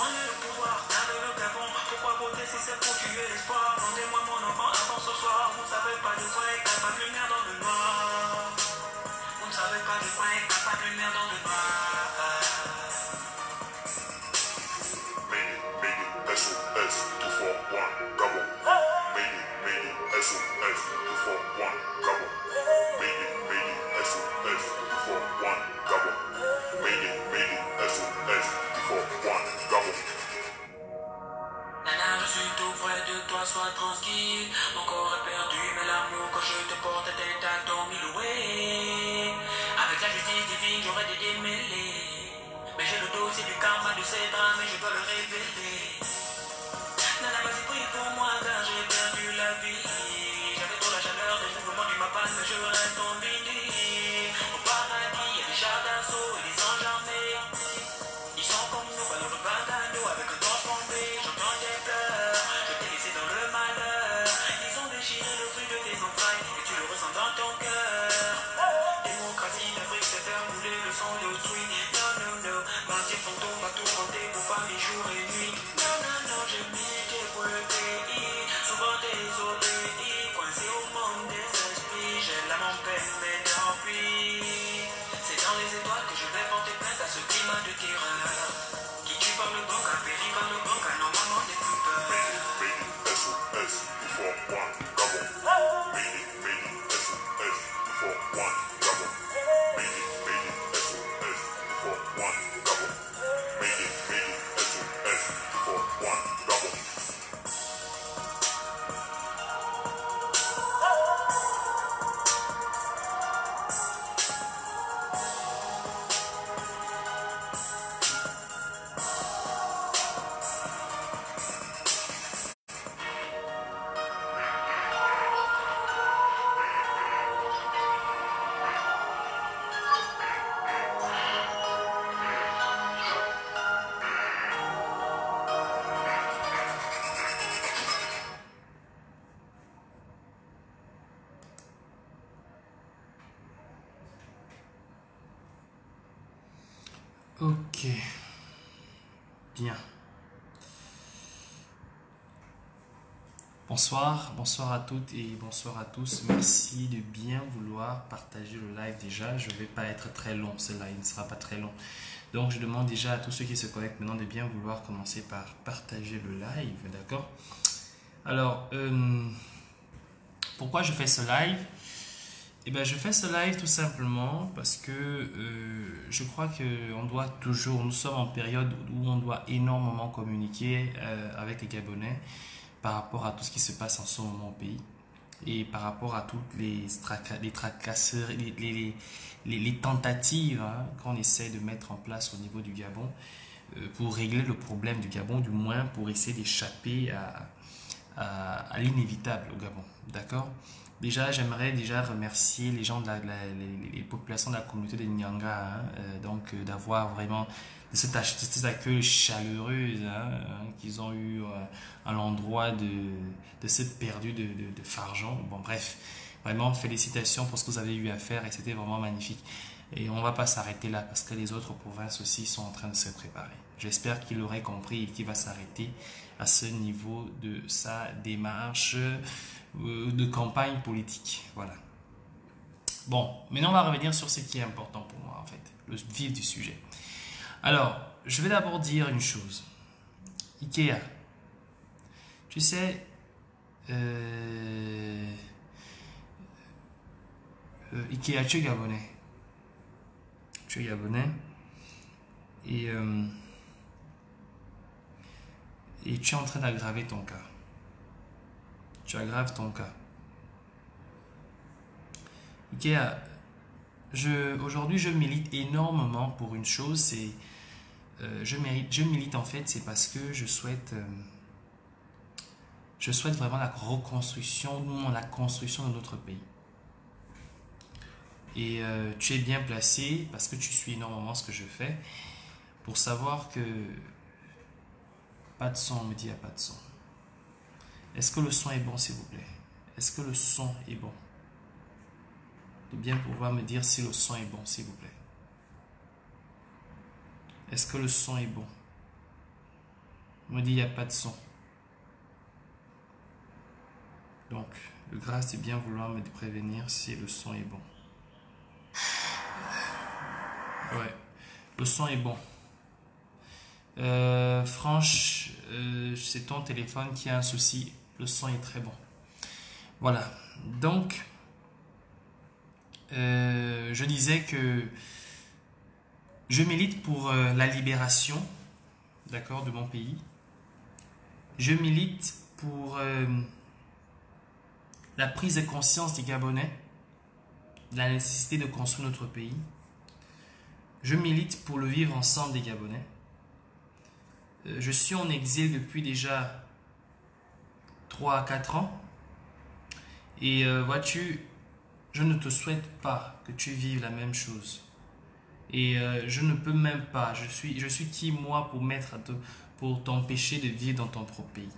Prenez le pouvoir, gardez le Gabon. Pourquoi voter si c'est pour tuer l'espoir? Rendez-moi mon enfant avant ce soir. Vous savez pas de quoi est capable de lumière dans le noir. Vous ne savez pas de quoi est capable de lumière dans le noir. SOS 241 Gabon. Made it SOS 241 Gabon. Made it SOS 241 Gabon. Made it SOS 241 Gabon. Nana, je suis tout près de toi, sois tranquille. Mon corps est perdu, mais l'amour que je te porte est intact, dans mille ouais. Avec la justice divine, j'aurais des démêlés. Mais j'ai le dossier du karma de ces drames et je dois le révéler. Nana, vas-y, prie pour moi, car j'ai perdu la vie. J'avais trop la chaleur des mouvements du mapas, mais je reste en vie. Au paradis, il y a des chars d'assaut et des anges armés. Ils sont comme nous, ballons de bagano avec un torse bombé. J'entends tes pleurs, je t'ai laissé dans le malheur. Ils ont déchiré le fruit de tes entrailles et tu le ressens dans ton cœur. Démocratie d'Afrique, c'est faire mouler le son de sweet. Non, non, non, bandit fantôme va tourmenter pour famille jour et nuit. Non, non, non, j'ai milité pour le pays, souvent désobéi, coincé au monde des esprits. J'ai la mon peine, mais tant pis. C'est dans les étoiles que je vais porter plainte à ce climat de terreur. Qui tue par le banc, a péri par le banc, a normalement des plus peur. Made it SOS 241 Gabon. Made it SOS 241 Gabon. Made it SOS 241 Gabon. Made it SOS 241 Gabon. Ok, bien. Bonsoir, bonsoir à toutes et bonsoir à tous. Merci de bien vouloir partager le live déjà. Je ne vais pas être très long, ce live ne sera pas très long. Donc je demande déjà à tous ceux qui se connectent maintenant de bien vouloir commencer par partager le live, d'accord? Alors, pourquoi je fais ce live? Eh bien, je fais ce live tout simplement parce que je crois que on doit toujours, nous sommes en période où on doit énormément communiquer avec les Gabonais par rapport à tout ce qui se passe en ce moment au pays et par rapport à toutes les tracasseries, les tentatives qu'on essaie de mettre en place au niveau du Gabon pour régler le problème du Gabon, du moins pour essayer d'échapper à l'inévitable au Gabon, d'accord? Déjà, j'aimerais déjà remercier les gens les populations de la communauté de Nyanga, donc d'avoir vraiment de cet accueil chaleureux qu'ils ont eu à l'endroit de ce perdu de Farjan. Bon, bref, vraiment félicitations pour ce que vous avez eu à faire et c'était vraiment magnifique. Et on ne va pas s'arrêter là parce que les autres provinces aussi sont en train de se préparer. J'espère qu'il aurait compris et qu'il va s'arrêter à ce niveau de sa démarche de campagne politique. Voilà. Bon, maintenant on va revenir sur ce qui est important pour moi en fait, le vif du sujet. Alors, je vais d'abord dire une chose. Ikea. Tu sais, Ikea, tu es gabonais. Tu es gabonais. Et tu es en train d'aggraver ton cas. Tu aggraves ton cas. Ikea, aujourd'hui je milite énormément pour une chose, c'est je milite en fait, c'est parce que je souhaite vraiment la reconstruction, la construction de notre pays. Et tu es bien placé parce que tu suis énormément ce que je fais pour savoir que pas de son, on me dit il n'y a pas de son. Est-ce que le son est bon, s'il vous plaît? Est-ce que le son est bon? De bien pouvoir me dire si le son est bon, s'il vous plaît. Est-ce que le son est bon? On me dit il n'y a pas de son. Donc, de grâce de bien vouloir me prévenir si le son est bon. Ouais, le son est bon. Franche, c'est ton téléphone qui a un souci. Le son est très bon. Voilà. Donc, je disais que je milite pour la libération, d'accord, de mon pays. Je milite pour la prise de conscience des Gabonais, de la nécessité de construire notre pays. Je milite pour le vivre ensemble des Gabonais. Je suis en exil depuis déjà 3 à 4 ans. Et vois-tu, je ne te souhaite pas que tu vives la même chose. Et je ne peux même pas. Je suis qui moi pour t'empêcher de vivre dans ton propre pays.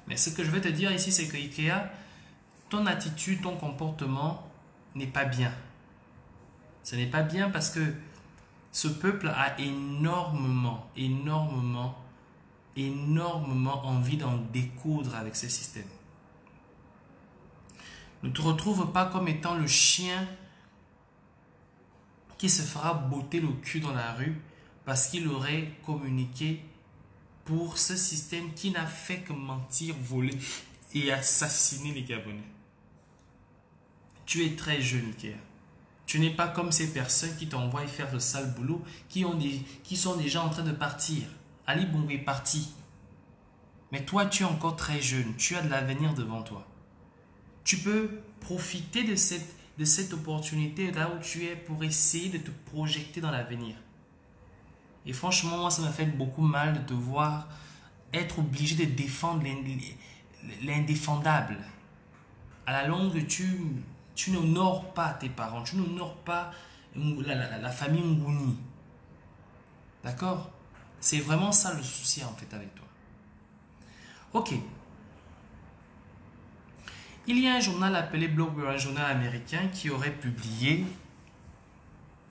Mais ce que je veux te dire ici, c'est que Ikea, ton attitude, ton comportement n'est pas bien. Ce n'est pas bien parce que ce peuple a énormément envie d'en découdre avec ce système. Ne te retrouve pas comme étant le chien qui se fera botter le cul dans la rue parce qu'il aurait communiqué pour ce système qui n'a fait que mentir, voler et assassiner les Gabonais. Tu es très jeune, Ikea. Tu n'es pas comme ces personnes qui t'envoient faire le sale boulot, qui sont déjà en train de partir. Ali Bongo est parti. Mais toi, tu es encore très jeune. Tu as de l'avenir devant toi. Tu peux profiter de cette opportunité là où tu es pour essayer de te projeter dans l'avenir. Et franchement, moi, ça m'a fait beaucoup mal de te voir être obligé de défendre l'indéfendable. À la longue, tu n'honores pas tes parents, tu n'honores pas la famille Nguni. D'accord? C'est vraiment ça le souci en fait avec toi. Ok. Il y a un journal appelé Bloomberg, un journal américain qui aurait publié,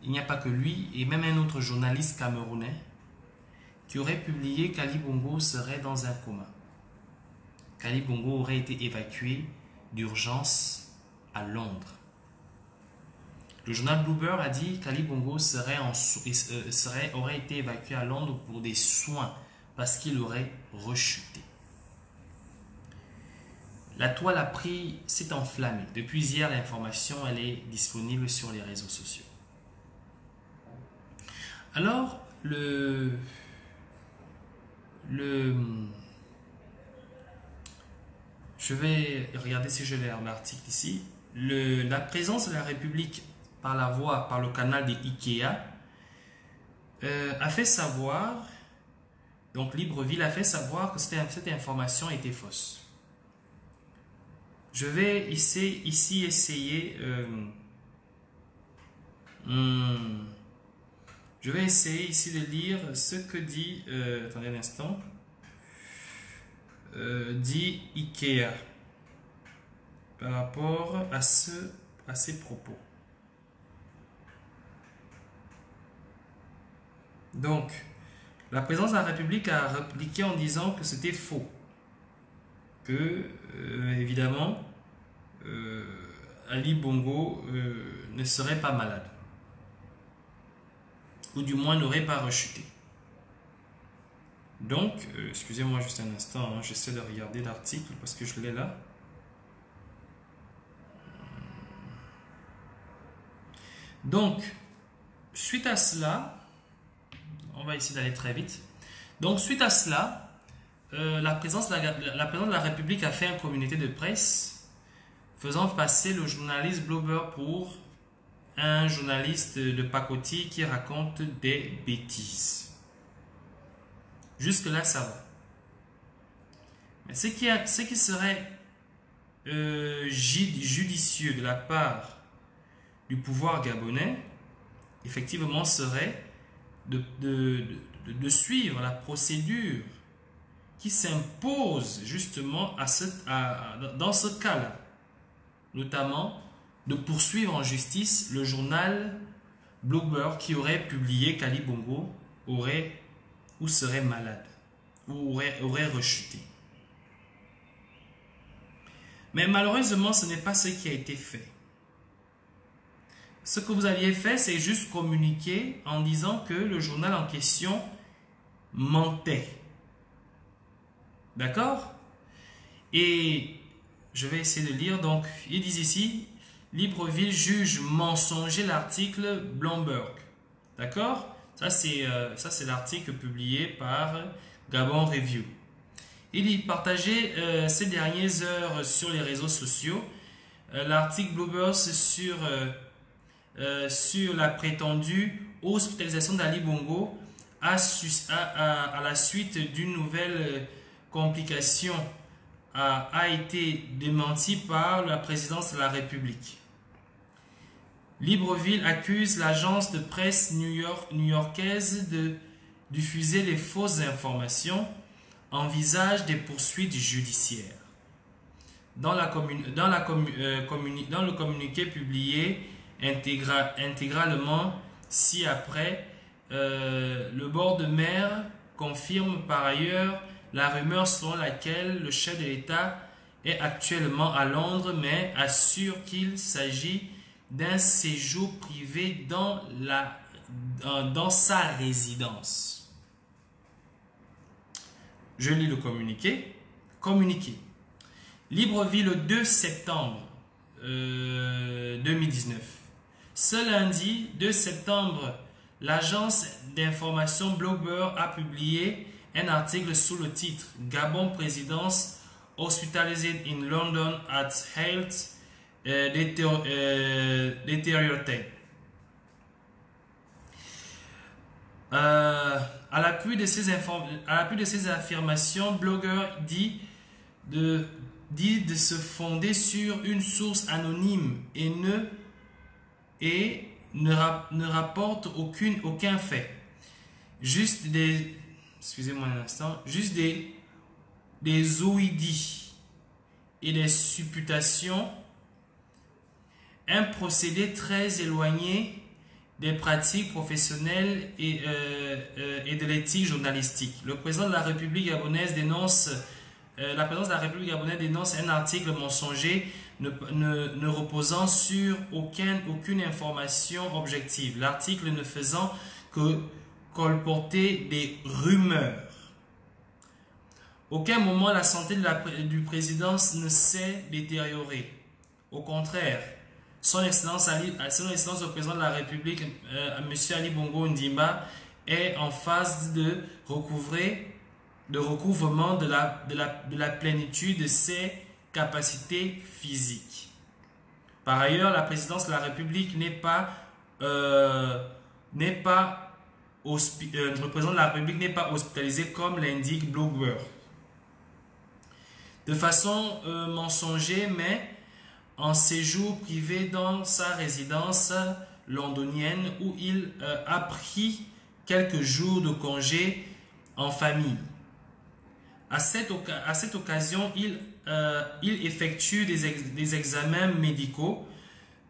il n'y a pas que lui, et même un autre journaliste camerounais, qui aurait publié qu'Ali Bongo serait dans un coma. Qu'Ali Bongo aurait été évacué d'urgence à Londres. Le journal Bloomberg a dit qu'Ali Bongo aurait été évacué à Londres pour des soins parce qu'il aurait rechuté. La toile s'est enflammée. Depuis hier, l'information elle est disponible sur les réseaux sociaux. Alors, je vais regarder si je l'ai l'article ici. La présence de la République par la voie, par le canal des Ikea, a fait savoir, donc Libreville a fait savoir que cette information était fausse. Je vais ici essayer, je vais essayer ici de lire ce que dit, attendez un instant, dit Ikea par rapport à ces propos. Donc, la présidence de la République a répliqué en disant que c'était faux. Que, évidemment, Ali Bongo ne serait pas malade. Ou du moins n'aurait pas rechuté. Donc, excusez-moi juste un instant, hein, j'essaie de regarder l'article parce que je l'ai là. Donc, suite à cela, on va essayer d'aller très vite. Donc, suite à cela, la présidence de la République a fait un communiqué de presse faisant passer le journaliste Bloomberg pour un journaliste de pacotille qui raconte des bêtises. Jusque-là, ça va. Mais ce qui serait judicieux de la part du pouvoir gabonais, effectivement, serait de suivre la procédure qui s'impose justement dans ce cas-là. Notamment, de poursuivre en justice le journal Bloomberg qui aurait publié qu'Ali Bongo serait malade. aurait rechuté. Mais malheureusement, ce n'est pas ce qui a été fait. Ce que vous aviez fait, c'est juste communiquer en disant que le journal en question mentait. D'accord? Et je vais essayer de lire. Donc, ils disent ici, Libreville juge mensonger l'article Bloomberg. D'accord? Ça, c'est l'article publié par Gabon Review. Il y partageait ces dernières heures sur les réseaux sociaux l'article Bloomberg sur la prétendue hospitalisation d'Ali Bongo à la suite d'une nouvelle complication a été démenti par la présidence de la République. Libreville accuse l'agence de presse new-yorkaise de diffuser les fausses informations, envisage des poursuites judiciaires. Dans le communiqué publié intégralement ci-après, le bord de mer confirme par ailleurs la rumeur selon laquelle le chef de l'État est actuellement à Londres, mais assure qu'il s'agit d'un séjour privé dans sa résidence. Je lis le communiqué. Communiqué. Libreville le 2 septembre 2019. Ce lundi 2 septembre, l'agence d'information Bloomberg a publié un article sous le titre Gabon présidence hospitalized in London at health deteriorated. À l'appui de ces affirmations, Bloomberg dit de se fonder sur une source anonyme et ne rapporte aucun fait. Juste des ouïdis et des supputations, un procédé très éloigné des pratiques professionnelles et de l'éthique journalistique. Le président de la République gabonaise dénonce un article mensonger ne reposant sur aucune information objective. L'article ne faisant que colporter des rumeurs. Aucun moment la santé du président ne s'est détériorée. Au contraire, son Excellence le président de la République, M. Ali Bongo Ondimba, est en phase de recouvrement de la plénitude de ses capacités physiques. Par ailleurs, la présidence de la République le président de la République n'est pas hospitalisé comme l'indique Bloomberg. De façon mensongère, mais en séjour privé dans sa résidence londonienne où il a pris quelques jours de congé en famille. À cette occasion, il effectue des examens médicaux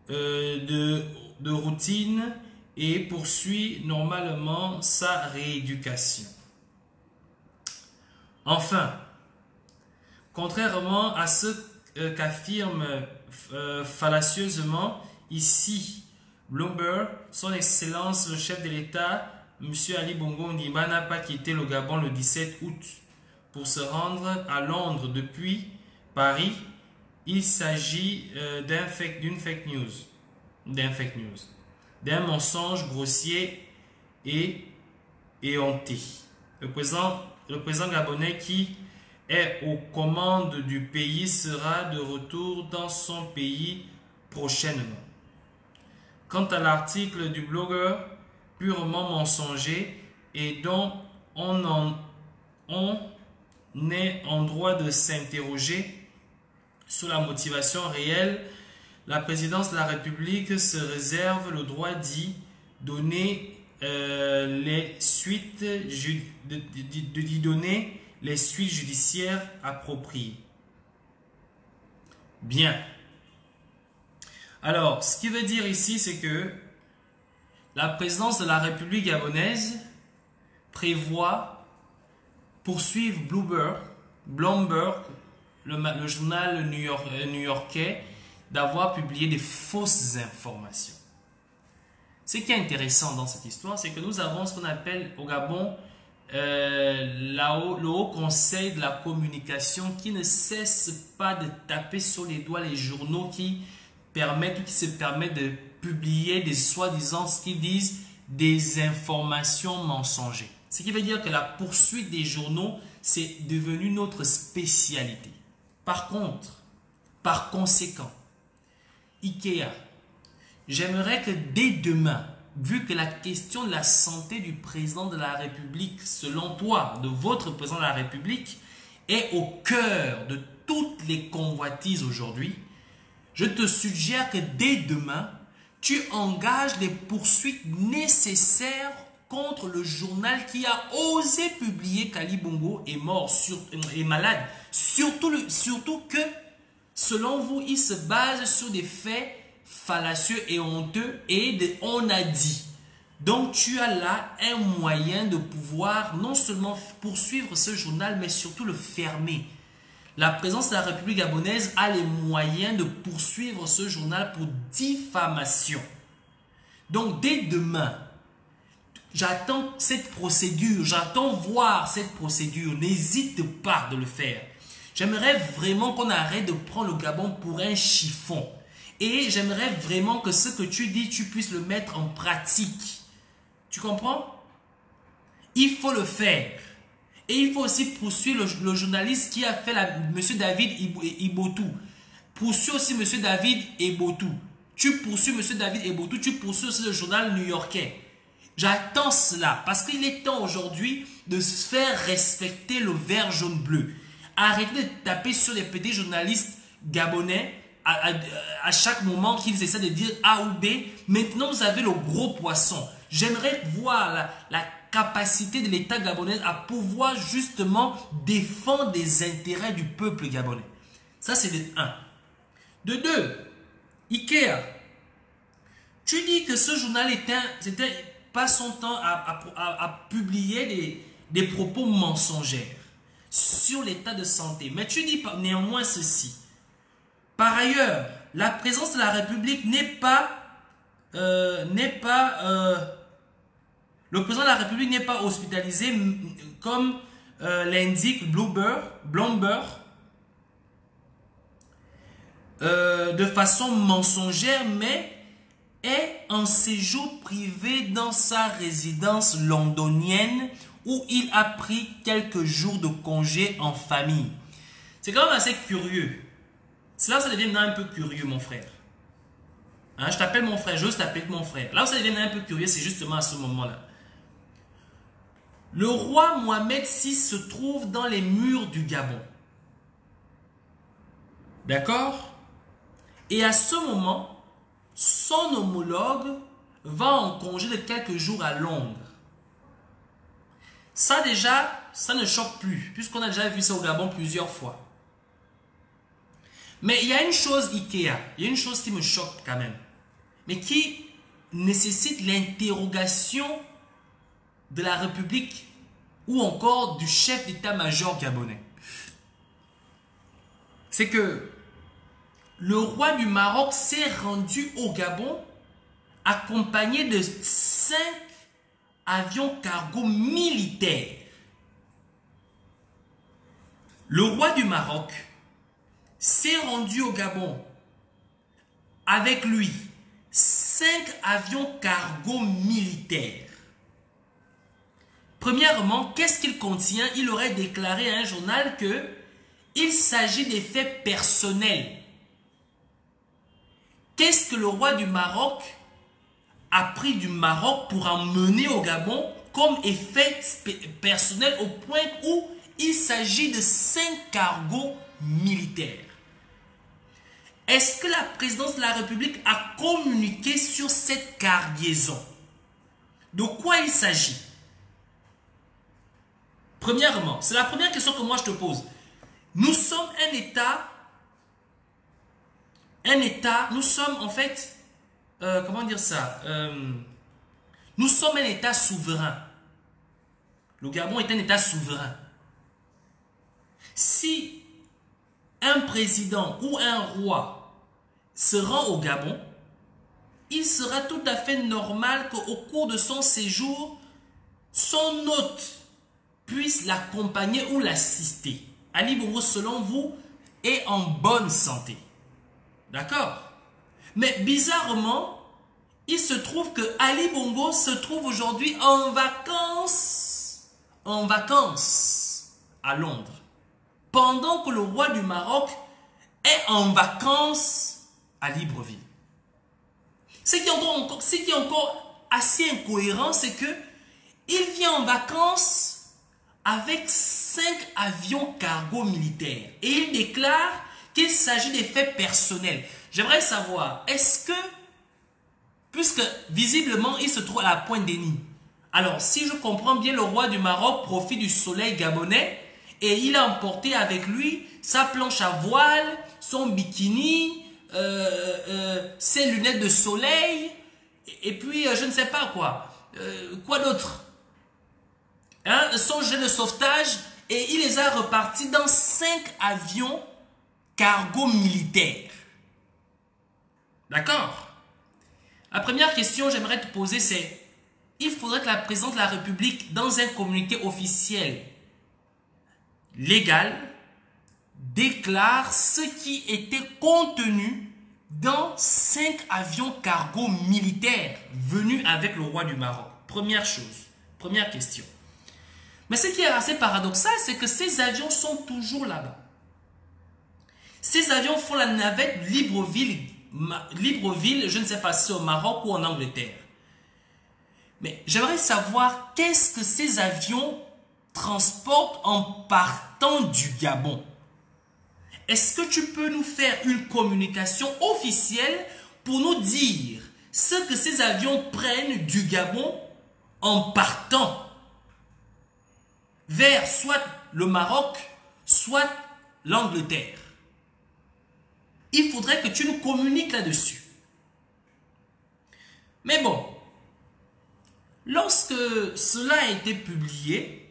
de routine et poursuit normalement sa rééducation. Enfin, contrairement à ce qu'affirme fallacieusement ici Bloomberg, son Excellence le chef de l'État, M. Ali Bongo Ondimba, n'a pas quitté le Gabon le 17 août pour se rendre à Londres depuis Paris. Il s'agit d'une fake news, d'un mensonge grossier et éhonté. Le président gabonais qui est aux commandes du pays sera de retour dans son pays prochainement. Quant à l'article du blogueur purement mensonger et dont on est en droit de s'interroger sur la motivation réelle, la présidence de la République se réserve le droit d'y donner les suites judiciaires appropriées. Bien. Alors, ce qui veut dire ici, c'est que la présidence de la République gabonaise prévoit poursuivre Bloomberg, le journal new-yorkais, d'avoir publié des fausses informations. Ce qui est intéressant dans cette histoire, c'est que nous avons ce qu'on appelle au Gabon le Haut Conseil de la communication qui ne cesse pas de taper sur les doigts les journaux qui se permettent de publier des soi-disant, ce qu'ils disent, des informations mensongères. Ce qui veut dire que la poursuite des journaux, c'est devenu notre spécialité. Par conséquent, IKEA, j'aimerais que dès demain, vu que la question de la santé du président de la République, selon toi, de votre président de la République, est au cœur de toutes les convoitises aujourd'hui, je te suggère que dès demain, tu engages les poursuites nécessaires contre le journal qui a osé publier qu'Ali Bongo est mort, est malade. Surtout que, selon vous, il se base sur des faits fallacieux et honteux et on a dit. Donc, tu as là un moyen de pouvoir non seulement poursuivre ce journal, mais surtout le fermer. La présidence de la République gabonaise a les moyens de poursuivre ce journal pour diffamation. Donc, dès demain, j'attends cette procédure, j'attends voir cette procédure. N'hésite pas de le faire. J'aimerais vraiment qu'on arrête de prendre le Gabon pour un chiffon. Et j'aimerais vraiment que ce que tu dis, tu puisses le mettre en pratique. Tu comprends? Il faut le faire. Et il faut aussi poursuivre le journaliste qui a fait M. David Ibotou. Poursuis aussi M. David Ibotou. Tu poursuis M. David Ibotou, tu poursuis aussi le journal new-yorkais. J'attends cela parce qu'il est temps aujourd'hui de se faire respecter le vert, jaune, bleu. Arrêtez de taper sur les petits journalistes gabonais à chaque moment qu'ils essaient de dire A ou B. Maintenant, vous avez le gros poisson. J'aimerais voir la capacité de l'État gabonais à pouvoir justement défendre les intérêts du peuple gabonais. Ça, c'est de 1. De 2, IKEA. Tu dis que ce journal c'était pas son temps à publier des propos mensongers sur l'état de santé. Mais tu dis néanmoins ceci. Par ailleurs, la présence de la République le président de la République n'est pas hospitalisé comme l'indique Bloomberg de façon mensongère, mais est en séjour privé dans sa résidence londonienne où il a pris quelques jours de congé en famille. C'est quand même assez curieux. C'est là où ça devient un peu curieux, mon frère. Hein, je t'appelle mon frère, j'ose t'appeler mon frère. Là où ça devient un peu curieux, c'est justement à ce moment-là. Le roi Mohamed VI se trouve dans les murs du Gabon. D'accord? Et à ce moment, son homologue va en congé de quelques jours à Londres. Ça déjà, ça ne choque plus, puisqu'on a déjà vu ça au Gabon plusieurs fois. Mais il y a une chose IKEA, il y a une chose qui me choque quand même, mais qui nécessite l'interrogation de la République ou encore du chef d'état-major gabonais. C'est que le roi du Maroc s'est rendu au Gabon accompagné de 5 avions cargo militaires. Le roi du Maroc s'est rendu au Gabon avec lui 5 avions cargo militaires. Premièrement, qu'est-ce qu'il contient? Il aurait déclaré à un journal que il s'agit des faits personnels. Qu'est-ce que le roi du Maroc a pris du Maroc pour emmener au Gabon comme effet personnel au point où il s'agit de 5 cargos militaires? Est-ce que la présidence de la République a communiqué sur cette cargaison? De quoi il s'agit? Premièrement, c'est la première question que moi je te pose. Nous sommes un État, nous sommes en fait, comment dire ça, nous sommes un État souverain. Le Gabon est un État souverain. Si un président ou un roi se rend au Gabon, il sera tout à fait normal qu'au cours de son séjour, son hôte puisse l'accompagner ou l'assister. Ali Bongo, selon vous, est en bonne santé. D'accord? Mais bizarrement, il se trouve que Ali Bongo se trouve aujourd'hui en vacances à Londres, pendant que le roi du Maroc est en vacances à Libreville. Ce qui est encore assez incohérent, c'est que il vient en vacances avec 5 avions cargo militaires et il déclare qu'il s'agit des faits personnels. J'aimerais savoir, est-ce que, puisque visiblement il se trouve à la pointe des Nids, alors si je comprends bien, le roi du Maroc profite du soleil gabonais et il a emporté avec lui sa planche à voile, son bikini, ses lunettes de soleil, et puis je ne sais pas quoi. Quoi d'autre, hein, son jet de sauvetage, et il les a repartis dans 5 avions cargo militaires. D'accord? La première question que j'aimerais te poser, c'est: il faudrait que la présidente de la République, dans un communiqué officiel légal, déclare ce qui était contenu dans 5 avions cargo militaires venus avec le roi du Maroc. Première chose, première question. Mais ce qui est assez paradoxal, c'est que ces avions sont toujours là-bas. Ces avions font la navette Libreville, je ne sais pas si c'est au Maroc ou en Angleterre. Mais j'aimerais savoir qu'est-ce que ces avions transportent en partant du Gabon. Est-ce que tu peux nous faire une communication officielle pour nous dire ce que ces avions prennent du Gabon en partant vers soit le Maroc, soit l'Angleterre? Il faudrait que tu nous communiques là-dessus. Mais bon, lorsque cela a été publié,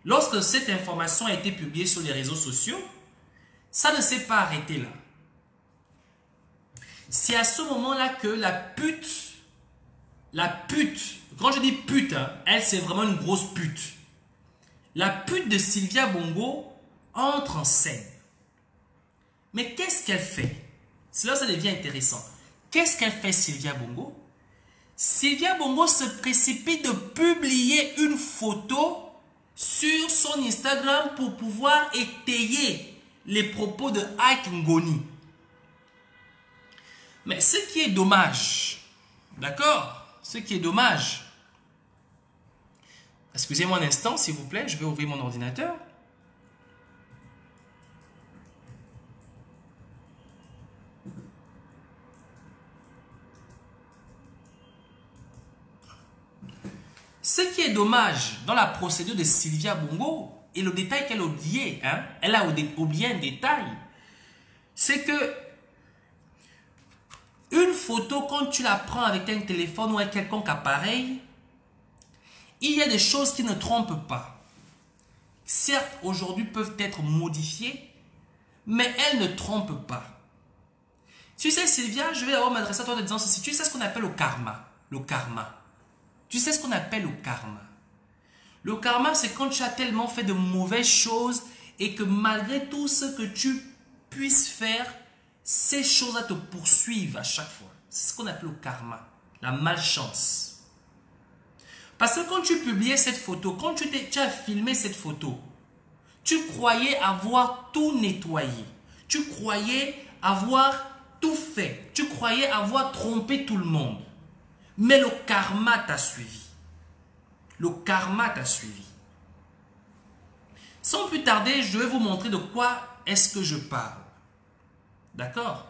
lorsque cette information a été publiée sur les réseaux sociaux, ça ne s'est pas arrêté là. C'est à ce moment-là que la pute, quand je dis pute, hein, elle c'est vraiment une grosse pute. La pute de Sylvia Bongo entre en scène. Mais qu'est-ce qu'elle fait? C'est là que ça devient intéressant. Qu'est-ce qu'elle fait, Sylvia Bongo? Sylvia Bongo se précipite de publier une photo sur son Instagram pour pouvoir étayer les propos de Ike Ngoni. Mais ce qui est dommage, d'accord? Ce qui est dommage, excusez-moi un instant s'il vous plaît, je vais ouvrir mon ordinateur. Ce qui est dommage dans la procédure de Sylvia Bongo, et le détail qu'elle a oublié, hein, elle a oublié un détail, c'est que une photo, quand tu la prends avec un téléphone ou un quelconque appareil, il y a des choses qui ne trompent pas. Certes, aujourd'hui peuvent être modifiées, mais elles ne trompent pas. Tu sais, Sylvia, je vais d'abord m'adresser à toi en te disant ceci. Tu sais ce qu'on appelle le karma. Le karma. Tu sais ce qu'on appelle le karma. Le karma, c'est quand tu as tellement fait de mauvaises choses et que malgré tout ce que tu puisses faire, ces choses-là te poursuivent à chaque fois. C'est ce qu'on appelle le karma, la malchance. Parce que quand tu publiais cette photo, quand tu as filmé cette photo, tu croyais avoir tout nettoyé. Tu croyais avoir tout fait. Tu croyais avoir trompé tout le monde. Mais le karma t'a suivi. Le karma t'a suivi. Sans plus tarder, je vais vous montrer de quoi est-ce que je parle. D'accord?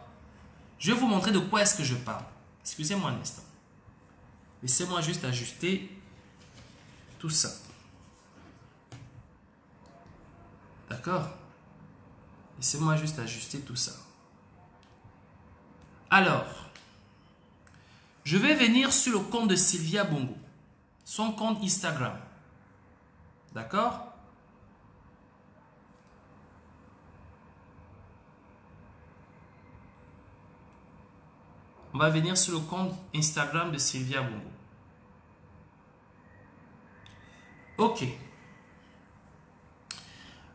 Je vais vous montrer de quoi est-ce que je parle. Excusez-moi un instant. Laissez-moi juste ajuster tout ça. D'accord? Laissez-moi juste ajuster tout ça. Alors, je vais venir sur le compte de Sylvia Bongo. Son compte Instagram. D'accord? On va venir sur le compte Instagram de Sylvia Bongo. Ok.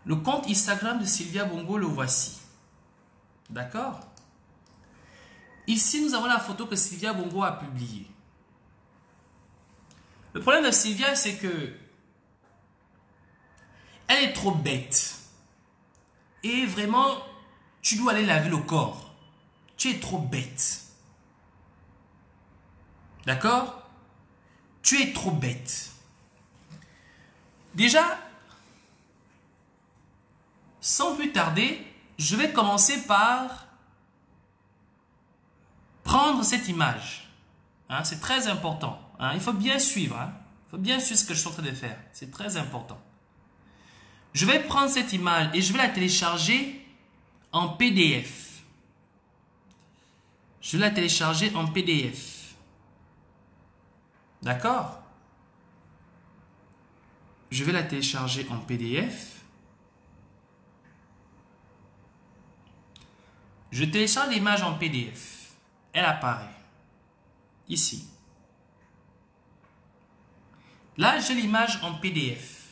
Le compte Instagram de Sylvia Bongo, le voici. D'accord? Ici, nous avons la photo que Sylvia Bongo a publiée. Le problème de Sylvia, c'est que elle est trop bête. Et vraiment, tu dois aller laver le corps. Tu es trop bête. D'accord? Tu es trop bête. Déjà, sans plus tarder, je vais commencer par prendre cette image. Hein, c'est très important. Hein, il faut bien suivre. Hein, il faut bien suivre ce que je suis en train de faire. C'est très important. Je vais prendre cette image et je vais la télécharger en PDF. Je vais la télécharger en PDF. D'accord? Je vais la télécharger en PDF. Je télécharge l'image en PDF. Elle apparaît. Ici. Là, j'ai l'image en PDF.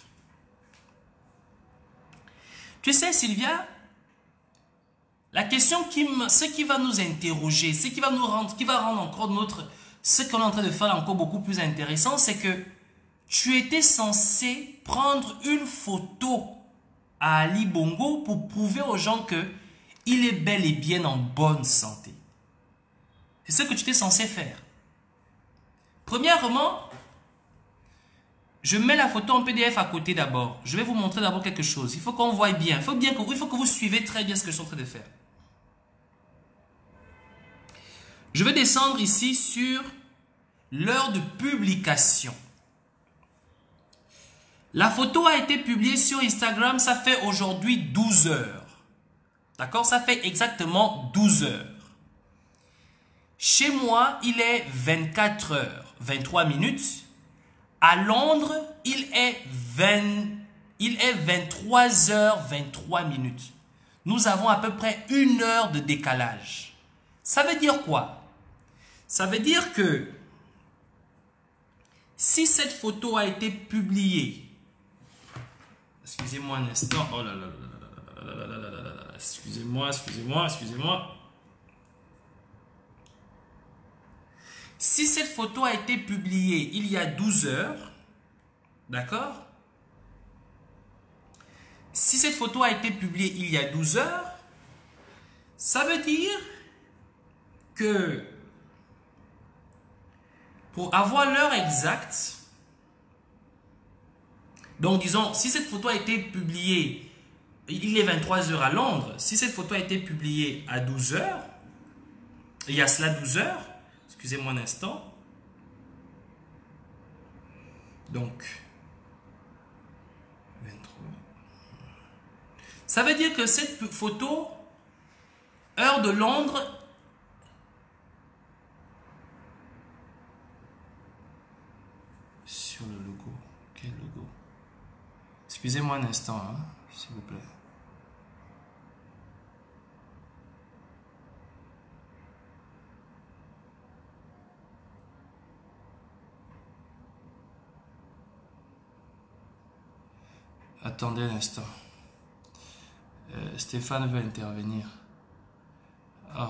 Tu sais, Sylvia, la question ce qui va nous interroger, ce qui va nous rendre, qui va rendre encore ce qu'on est en train de faire encore beaucoup plus intéressant, c'est que tu étais censé prendre une photo à Ali Bongo pour prouver aux gens que il est bel et bien en bonne santé. C'est ce que tu étais censé faire. Premièrement, je mets la photo en PDF à côté d'abord. Je vais vous montrer d'abord quelque chose. Il faut qu'on voie bien. Il faut que vous suivez très bien ce que je suis en train de faire. Je vais descendre ici sur l'heure de publication. La photo a été publiée sur Instagram, ça fait aujourd'hui 12 heures. D'accord? Ça fait exactement 12 heures. Chez moi, il est 24 heures, 23 minutes. À Londres, il est 23 heures, 23 minutes. Nous avons à peu près 1 heure de décalage. Ça veut dire quoi? Ça veut dire que si cette photo a été publiée, excusez-moi un instant, oh là là là là là là là là, excusez-moi. Si cette photo a été publiée il y a 12 heures, d'accord? Si cette photo a été publiée il y a 12 heures, ça veut dire que pour avoir l'heure exacte, donc disons, si cette photo a été publiée, il est 23 heures à Londres, si cette photo a été publiée à 12 heures, il y a cela 12 heures, excusez-moi un instant, donc 23. Ça veut dire que cette photo, heure de Londres, sur le logo, quel logo? Excusez-moi un instant, hein, s'il vous plaît. Attendez un instant. Stéphane veut intervenir. Oh.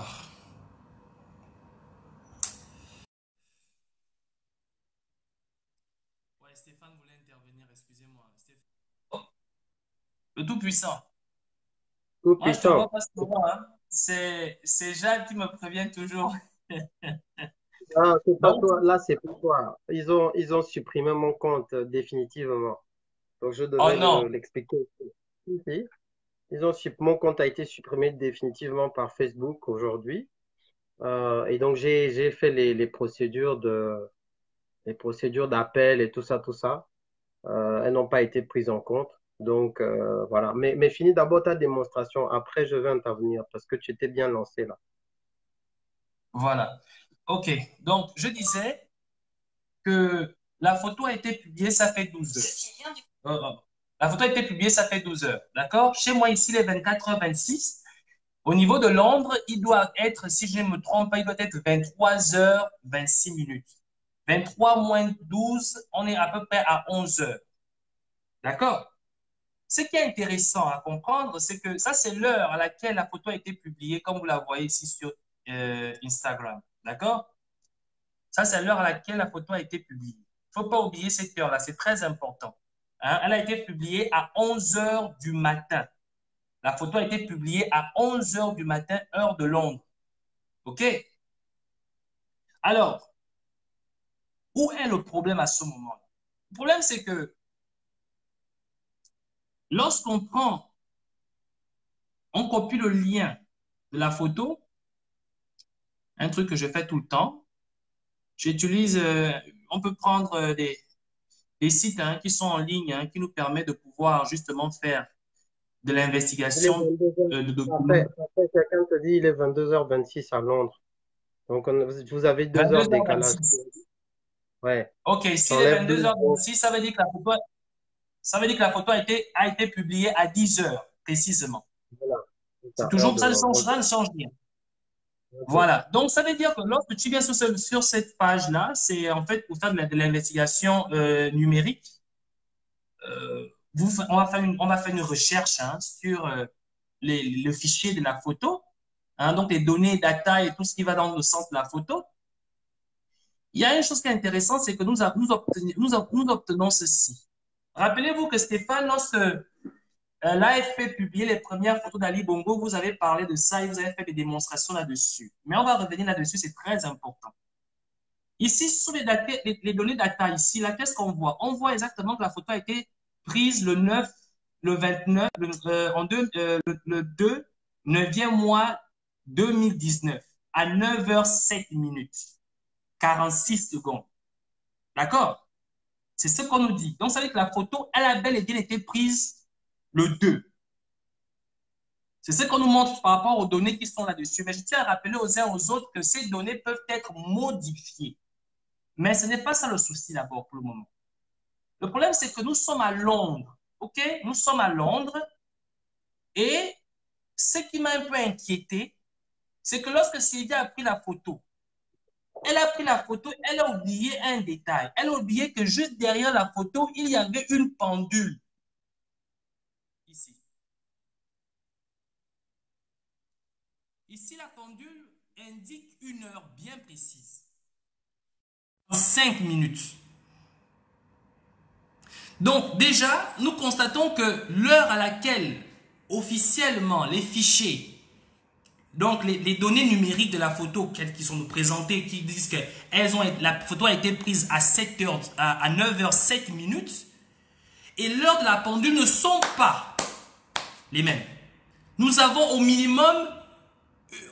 Ouais, Stéphane voulait intervenir, excusez-moi. Oh, le Tout-Puissant. Tout Moi, je te vois puissant. pas souvent, hein. C'est Jacques qui me prévient toujours. Ah, c'est pas Donc, toi. Là, c'est pour toi. Ils ont supprimé mon compte définitivement. Donc, je oh devais non. l'expliquer. Si, si. Mon compte a été supprimé définitivement par Facebook aujourd'hui. Et donc, j'ai fait les procédures d'appel et tout ça, tout ça. Elles n'ont pas été prises en compte. Donc, voilà. Mais finis d'abord ta démonstration. Après, je vais intervenir parce que tu étais bien lancé là. Voilà. OK. Donc, je disais que la photo a été publiée, ça fait 12 heures. La photo a été publiée, ça fait 12 heures. D'accord? Chez moi, ici, il est 24h26. Au niveau de Londres, il doit être, si je ne me trompe pas, il doit être 23h26. 23 moins 12, on est à peu près à 11h. D'accord? Ce qui est intéressant à comprendre, c'est que ça, c'est l'heure à laquelle la photo a été publiée, comme vous la voyez ici sur Instagram. D'accord? Ça, c'est l'heure à laquelle la photo a été publiée. Il ne faut pas oublier cette heure-là, c'est très important. Hein? Elle a été publiée à 11h du matin. La photo a été publiée à 11h du matin, heure de Londres. OK? Alors, où est le problème à ce moment-là? Le problème, c'est que lorsqu'on prend, on copie le lien de la photo, un truc que je fais tout le temps, j'utilise, on peut prendre des sites qui sont en ligne, qui nous permettent de pouvoir justement faire de Il est l'investigation 22h. de documents. Après, quelqu'un te dit il est 22h26 à Londres. Donc, vous avez 2 heures décalage. 22h26. Ouais. OK, s'il est T'enlèves 2 heures. 22h26, ça veut dire que la photo a été publiée à 10h, précisément. Voilà. C'est C'est ça, heure toujours de ça, Londres. ça ne change rien. Ok. Voilà. Donc, ça veut dire que lorsque tu viens sur cette page-là, c'est en fait pour faire de l'investigation numérique. On va faire une recherche sur le fichier de la photo, donc les données, data et tout ce qui va dans le sens de la photo. Il y a une chose qui est intéressante, c'est que nous obtenons ceci. Rappelez-vous que Stéphane, lorsque l'AFP publié les premières photos d'Ali Bongo, vous avez parlé de ça et vous avez fait des démonstrations là-dessus. Mais on va revenir là-dessus, c'est très important. Ici, sur les données data, ici, là, qu'est-ce qu'on voit? On voit exactement que la photo a été prise le 9, le 29, le 2, 9e mois 2019, à 9h07, 46 secondes. D'accord? C'est ce qu'on nous dit. Donc, ça veut dire que la photo, elle a bel et bien été prise le 2. C'est ce qu'on nous montre par rapport aux données qui sont là-dessus. Mais je tiens à rappeler aux uns aux autres que ces données peuvent être modifiées. Mais ce n'est pas ça le souci d'abord pour le moment. Le problème, c'est que nous sommes à Londres. OK? Nous sommes à Londres. Et ce qui m'a un peu inquiété, c'est que lorsque Sylvia a pris la photo, elle a oublié un détail. Elle a oublié que juste derrière la photo, il y avait une pendule. Ici. Ici, la pendule indique une heure bien précise. 5 minutes. Donc déjà, nous constatons que l'heure à laquelle officiellement les fichiers, donc les données numériques de la photo qui sont nous présentées, qui disent que la photo a été prise à 9h07 et l'heure de la pendule ne sont pas les mêmes. Nous avons au minimum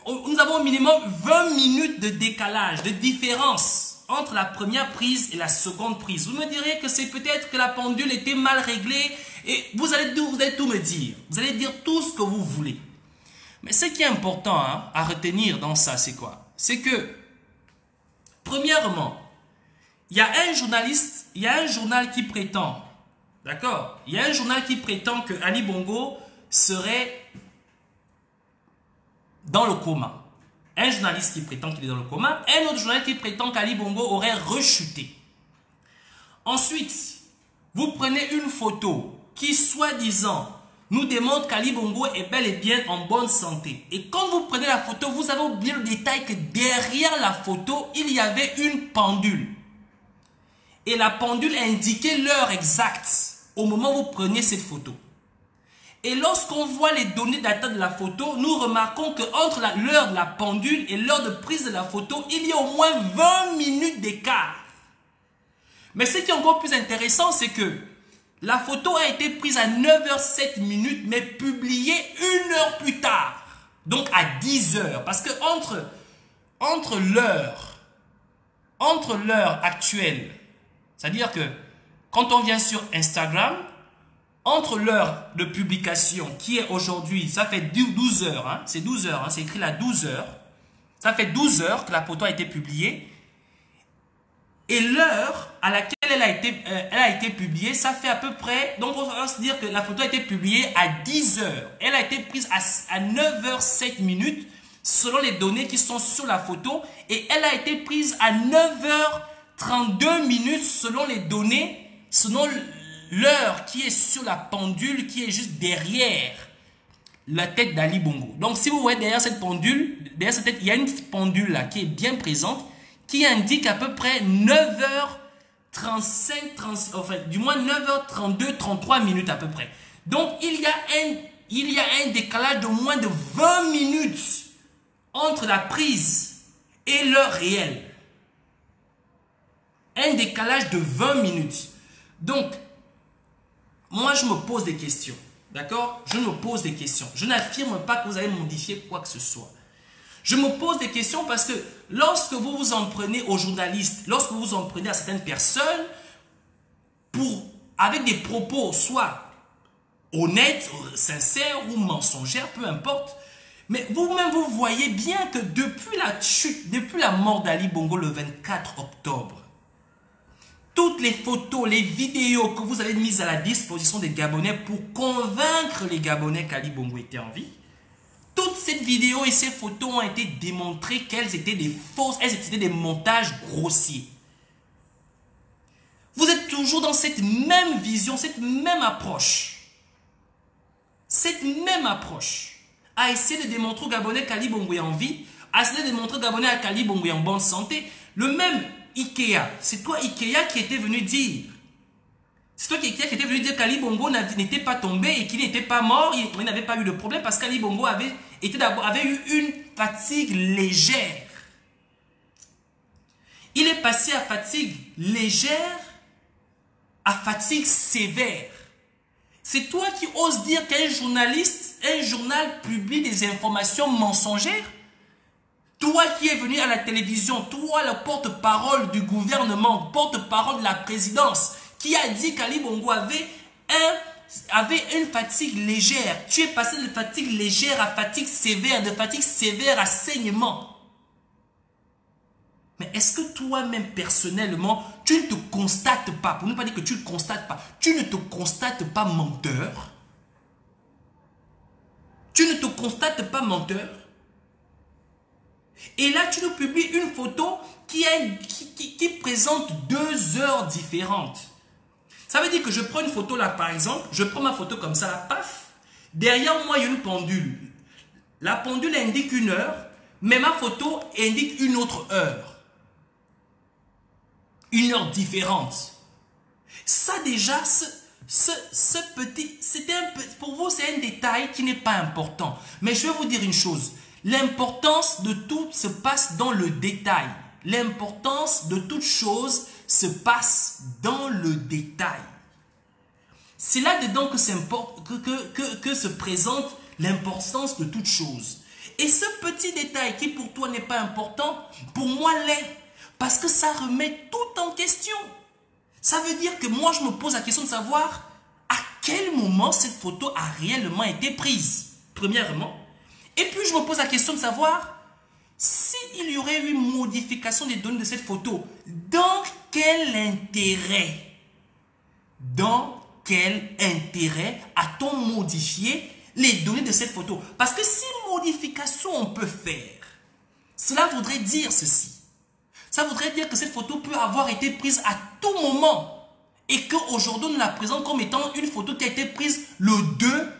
20 minutes de décalage, de différence entre la première prise et la seconde prise. Vous me direz que c'est peut-être que la pendule était mal réglée et vous allez tout me dire. Vous allez dire tout ce que vous voulez. Mais ce qui est important à retenir dans ça, c'est quoi? C'est que, premièrement, il y a un journaliste, il y a un journal qui prétend, d'accord? Il y a un journal qui prétend que Ali Bongo serait dans le coma. Un journaliste qui prétend qu'il est dans le coma, un autre journaliste qui prétend qu'Ali Bongo aurait rechuté. Ensuite, vous prenez une photo qui, soi-disant, nous démontre qu'Ali Bongo est bel et bien en bonne santé. Et quand vous prenez la photo, vous avez oublié le détail que derrière la photo, il y avait une pendule. Et la pendule indiquait l'heure exacte au moment où vous preniez cette photo. Et lorsqu'on voit les données data de la photo, nous remarquons qu'entre l'heure de la pendule et l'heure de prise de la photo, il y a au moins 20 minutes d'écart. Mais ce qui est encore plus intéressant, c'est que la photo a été prise à 9h07, mais publiée 1 heure plus tard. Donc à 10h. Parce que entre l'heure actuelle, c'est-à-dire que quand on vient sur Instagram, entre l'heure de publication qui est aujourd'hui, ça fait 12 heures, c'est 12 heures, c'est écrit là 12 heures. Ça fait 12 heures que la photo a été publiée. Et l'heure à laquelle elle a été publiée, ça fait à peu près, donc on va se dire que la photo a été publiée à 10 heures. Elle a été prise à 9h07 minutes, selon les données qui sont sur la photo. Et elle a été prise à 9h32 minutes, selon les données, selon l'heure qui est sur la pendule, qui est juste derrière la tête d'Ali Bongo. Donc si vous voyez derrière cette pendule, derrière cette tête, il y a une pendule là qui est bien présente, qui indique à peu près 9h35, enfin, du moins 9h32, 33 minutes à peu près. Donc, il y a un décalage de moins de 20 minutes entre la prise et l'heure réelle. Un décalage de 20 minutes. Donc, moi, je me pose des questions. D'accord? Je me pose des questions. Je n'affirme pas que vous allez modifier quoi que ce soit. Je me pose des questions parce que lorsque vous vous en prenez aux journalistes, lorsque vous vous en prenez à certaines personnes, avec des propos soit honnêtes, sincères ou mensongers, peu importe, mais vous-même vous voyez bien que depuis la chute, depuis la mort d'Ali Bongo le 24 octobre, toutes les photos, les vidéos que vous avez mises à la disposition des Gabonais pour convaincre les Gabonais qu'Ali Bongo était en vie, toutes ces vidéos et ces photos ont été démontrées qu'elles étaient des fausses, elles étaient des montages grossiers. Vous êtes toujours dans cette même vision, cette même approche. Cette même approche. À essayer de démontrer aux Gabonais qu'Ali Bongo est en vie, à essayer de démontrer aux Gabonais qu'Ali Bongo est en bonne santé. Le même Ikea, c'est toi Ikea qui était venu dire. C'est toi Ikea qui était venu dire qu'Ali Bongo n'était pas tombé et qu'il n'était pas mort, il n'avait pas eu de problème parce qu'Ali Bongo avait eu une fatigue légère. Il est passé à fatigue légère à fatigue sévère. C'est toi qui oses dire qu'un journaliste, un journal publie des informations mensongères? Toi qui es venu à la télévision, toi le porte-parole du gouvernement, porte-parole de la présidence, qui a dit qu'Ali Bongo avait une fatigue légère. Tu es passé de fatigue légère à fatigue sévère, de fatigue sévère à saignement. Mais est-ce que toi-même, personnellement, tu ne te constates pas, pour ne pas dire que tu ne constates pas, tu ne te constates pas menteur? Tu ne te constates pas menteur? Et là, tu nous publies une photo qui présente 2 heures différentes. Ça veut dire que je prends une photo là, par exemple, je prends ma photo comme ça, là, paf. Derrière moi, il y a une pendule. La pendule indique une heure, mais ma photo indique une autre heure. Une heure différente. Ça déjà, ce petit, pour vous, c'est un détail qui n'est pas important. Mais je vais vous dire une chose. L'importance de tout se passe dans le détail. L'importance de toute chose se passe dans le détail. C'est là-dedans que se présente l'importance de toute chose. Et ce petit détail qui pour toi n'est pas important, pour moi l'est. Parce que ça remet tout en question. Ça veut dire que moi je me pose la question de savoir à quel moment cette photo a réellement été prise. Premièrement. Et puis je me pose la question de savoir s'il y aurait eu une modification des données de cette photo. Dans quel intérêt? Dans quel intérêt a-t-on modifié les données de cette photo? Parce que si modification on peut faire, cela voudrait dire ceci. Ça voudrait dire que cette photo peut avoir été prise à tout moment et qu'aujourd'hui on la présente comme étant une photo qui a été prise le 2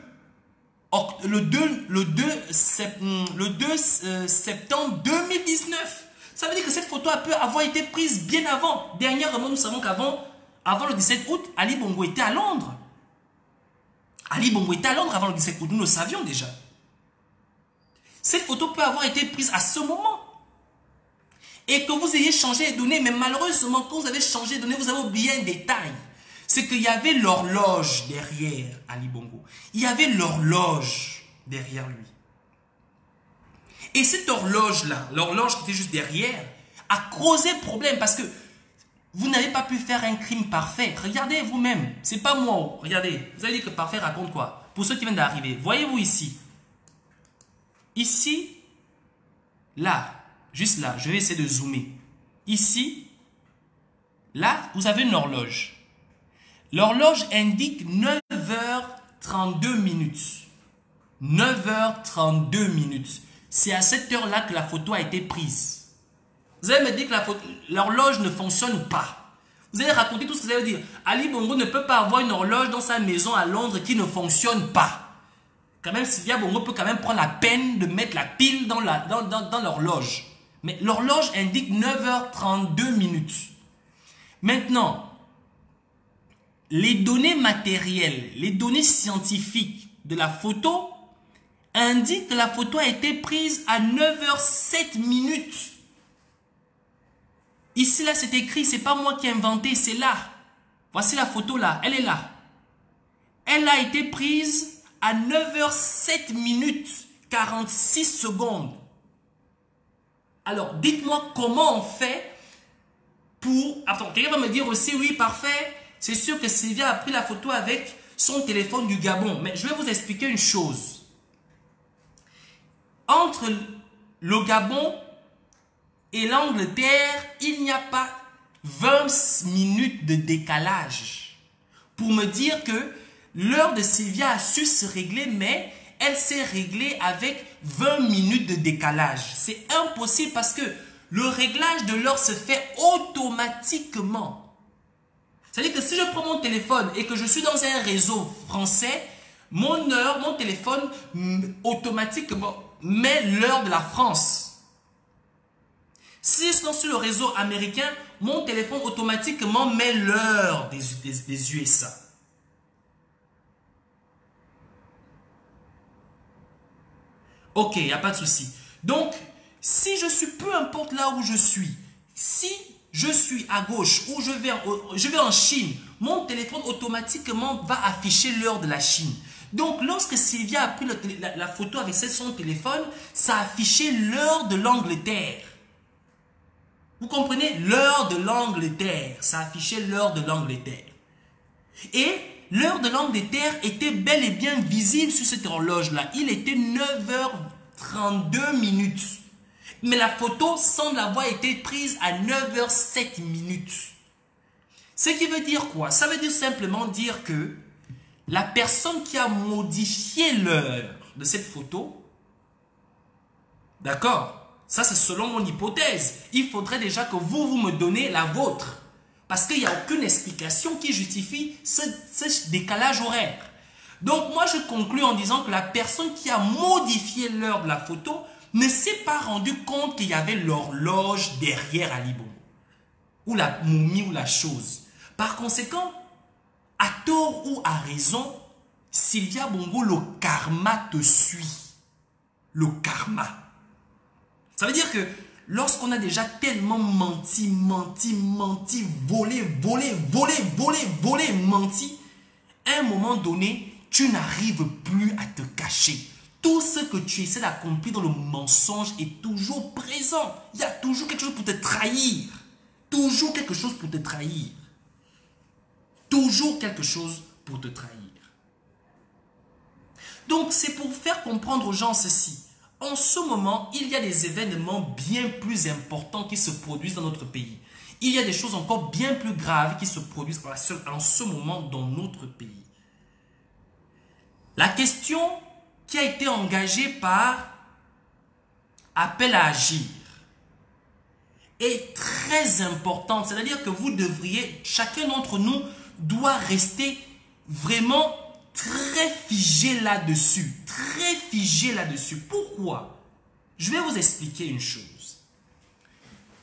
septembre 2019. Ça veut dire que cette photo peut avoir été prise bien avant. Dernièrement, nous savons qu'avant le 17 août, Ali Bongo était à Londres. Ali Bongo était à Londres avant le 17 août. Nous le savions déjà. Cette photo peut avoir été prise à ce moment. Et que vous ayez changé les données, mais malheureusement, quand vous avez changé les données, vous avez oublié un détail. C'est qu'il y avait l'horloge derrière Ali Bongo. Il y avait l'horloge derrière lui. Et cette horloge-là, l'horloge qui était juste derrière, a causé problème parce que vous n'avez pas pu faire un crime parfait. Regardez vous-même, c'est pas moi. Regardez, vous allez dire que parfait raconte quoi? Pour ceux qui viennent d'arriver, voyez-vous ici. Ici, là, juste là, je vais essayer de zoomer. Ici, Là, vous avez une horloge. L'horloge indique 9h32 minutes. 9h32 minutes. C'est à cette heure-là que la photo a été prise. Vous allez me dire que l'horloge ne fonctionne pas. Vous allez raconter tout ce que vous allez dire. Ali Bongo ne peut pas avoir une horloge dans sa maison à Londres qui ne fonctionne pas. Quand même, Sylvia Bongo peut quand même prendre la peine de mettre la pile dans l'horloge. Mais l'horloge indique 9h32 minutes. Maintenant, les données matérielles, les données scientifiques de la photo indiquent que la photo a été prise à 9h07 minutes. Ici, là, c'est écrit, c'est pas moi qui ai inventé, c'est là. Voici la photo là, elle est là. Elle a été prise à 9h07 minutes 46 secondes. Alors, dites-moi comment on fait pour... Attends, quelqu'un va me dire aussi, oui, parfait, c'est sûr que Sylvia a pris la photo avec son téléphone du Gabon. Mais je vais vous expliquer une chose. Entre le Gabon et l'Angleterre, il n'y a pas 20 minutes de décalage. Pour me dire que l'heure de Sylvia a su se régler, mais elle s'est réglée avec 20 minutes de décalage. C'est impossible parce que le réglage de l'heure se fait automatiquement. C'est-à-dire que si je prends mon téléphone et que je suis dans un réseau français, mon téléphone automatiquement met l'heure de la France. Si je suis sur le réseau américain, mon téléphone automatiquement met l'heure des USA. Ok, il n'y a pas de souci. Donc, si je suis, peu importe là où je suis, si je suis à gauche ou je vais en Chine, mon téléphone automatiquement va afficher l'heure de la Chine. Donc, lorsque Sylvia a pris la photo avec son téléphone, ça a affiché l'heure de l'Angleterre. Vous comprenez? L'heure de l'Angleterre. Ça affichait l'heure de l'Angleterre. Et l'heure de l'Angleterre était bel et bien visible sur cette horloge-là. Il était 9h32 minutes. Mais la photo semble avoir été prise à 9h07 minutes. Ce qui veut dire quoi? Ça veut dire simplement dire que la personne qui a modifié l'heure de cette photo, d'accord? Ça, c'est selon mon hypothèse. Il faudrait déjà que vous me donnez la vôtre. Parce qu'il n'y a aucune explication qui justifie ce décalage horaire. Donc, moi, je conclus en disant que la personne qui a modifié l'heure de la photo ne s'est pas rendu compte qu'il y avait l'horloge derrière Ali Bongo. Ou la momie ou la chose. Par conséquent, à tort ou à raison, Sylvia Bongo, le karma te suit. Le karma. Ça veut dire que lorsqu'on a déjà tellement menti, volé, menti, à un moment donné, tu n'arrives plus à te cacher. Tout ce que tu essaies d'accomplir dans le mensonge est toujours présent. Il y a toujours quelque chose pour te trahir. Toujours quelque chose pour te trahir. Toujours quelque chose pour te trahir. Donc, c'est pour faire comprendre aux gens ceci. En ce moment, il y a des événements bien plus importants qui se produisent dans notre pays. Il y a des choses encore bien plus graves qui se produisent en ce moment dans notre pays. La question qui a été engagée par Appel à agir est très importante. C'est-à-dire que vous devriez, chacun d'entre nous doit rester vraiment très figé là-dessus. Très figé là-dessus. Pourquoi? Je vais vous expliquer une chose.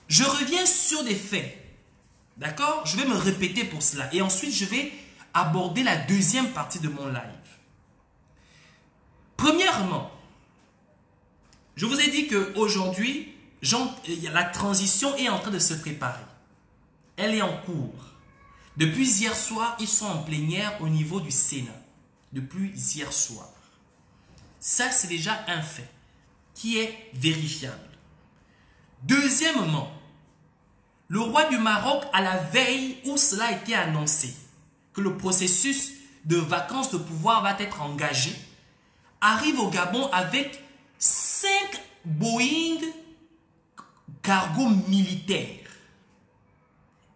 Je reviens sur des faits. D'accord? Je vais me répéter pour cela. Et ensuite, je vais aborder la deuxième partie de mon live. Premièrement, je vous ai dit qu'aujourd'hui, la transition est en train de se préparer. Elle est en cours. Depuis hier soir, ils sont en plénière au niveau du Sénat. Depuis hier soir. Ça, c'est déjà un fait qui est vérifiable. Deuxièmement, le roi du Maroc, à la veille où cela a été annoncé, que le processus de vacances de pouvoir va être engagé, arrive au Gabon avec 5 Boeing cargo militaires.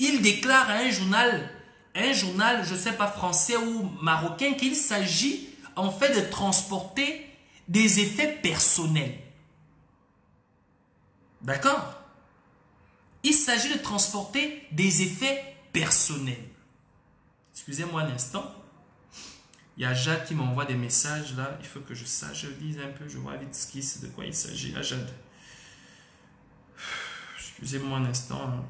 il déclare à un journal, je ne sais pas, français ou marocain, qu'il s'agit en fait de transporter des effets personnels. D'accord? Il s'agit de transporter des effets personnels. Excusez-moi un instant. Il y a Jade qui m'envoie des messages là. Il faut que je sache, je lise un peu, je vois vite de quoi il s'agit. Là, Jade. Excusez-moi un instant. Hein.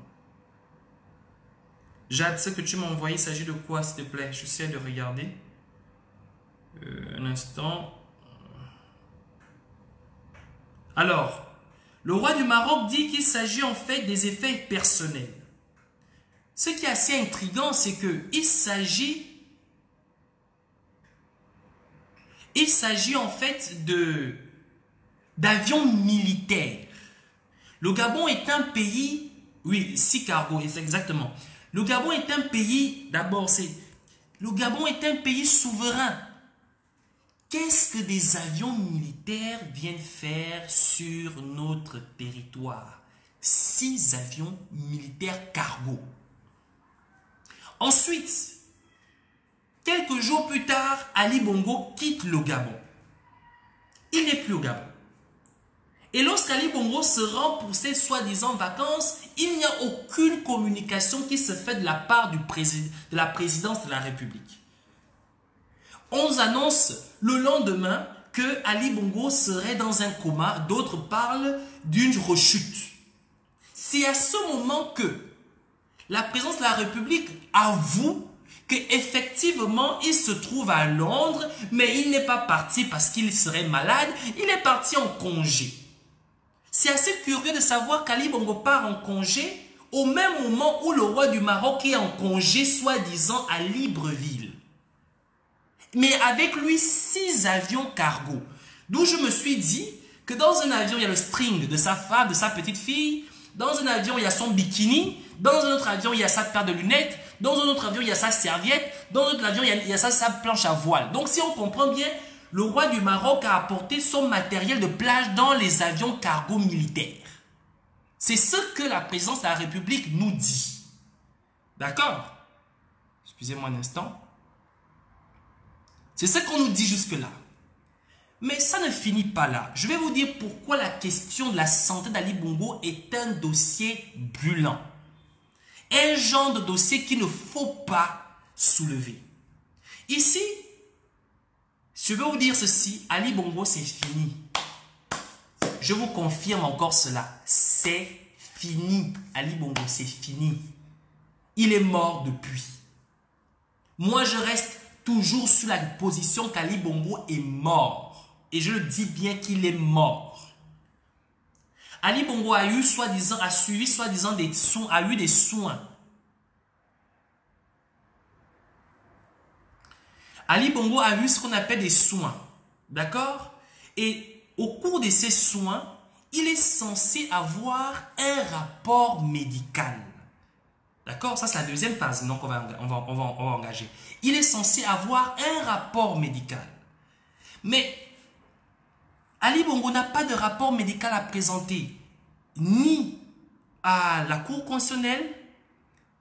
Jade, ce que tu m'as envoyé, il s'agit de quoi, s'il te plaît? J'essaie de regarder. Un instant. Alors, le roi du Maroc dit qu'il s'agit en fait des effets personnels. Ce qui est assez intriguant, c'est qu'il s'agit en fait d'avions militaires. Le Gabon est un pays, oui, 6 cargos, exactement. Le Gabon est un pays, d'abord, le Gabon est un pays souverain. Qu'est-ce que des avions militaires viennent faire sur notre territoire? 6 avions militaires cargo. Ensuite, quelques jours plus tard, Ali Bongo quitte le Gabon. Il n'est plus au Gabon. Et lorsqu'Ali Bongo se rend pour ses soi-disant vacances, il n'y a aucune communication qui se fait de la part de la présidence de la République. On nous annonce le lendemain que Ali Bongo serait dans un coma. D'autres parlent d'une rechute. C'est à ce moment que la présidence de la République avoue qu'effectivement, il se trouve à Londres, mais il n'est pas parti parce qu'il serait malade. Il est parti en congé. C'est assez curieux de savoir qu'Ali Bongo part en congé au même moment où le roi du Maroc est en congé, soi-disant à Libreville. Mais avec lui, 6 avions cargo. D'où je me suis dit que dans un avion, il y a le string de sa femme, de sa petite fille. Dans un avion, il y a son bikini. Dans un autre avion, il y a sa paire de lunettes. Dans un autre avion, il y a sa serviette. Dans un autre avion, il y a sa planche à voile. Donc, si on comprend bien, le roi du Maroc a apporté son matériel de plage dans les avions cargo militaires. C'est ce que la présidence de la République nous dit. D'accord? Excusez-moi un instant. C'est ce qu'on nous dit jusque-là. Mais ça ne finit pas là. Je vais vous dire pourquoi la question de la santé d'Ali Bongo est un dossier brûlant. Un genre de dossier qu'il ne faut pas soulever. Ici, je vais vous dire ceci, Ali Bongo, c'est fini. Je vous confirme encore cela. C'est fini. Ali Bongo, c'est fini. Il est mort depuis. Moi, je reste toujours sur la position qu'Ali Bongo est mort. Et je le dis bien qu'il est mort. Ali Bongo a eu suivi soi-disant des soins, a eu des soins. Ali Bongo a eu ce qu'on appelle des soins. D'accord? Et au cours de ces soins, il est censé avoir un rapport médical. D'accord? Ça, c'est la deuxième phase donc on va engager. Il est censé avoir un rapport médical. Mais Ali Bongo n'a pas de rapport médical à présenter, ni à la Cour constitutionnelle,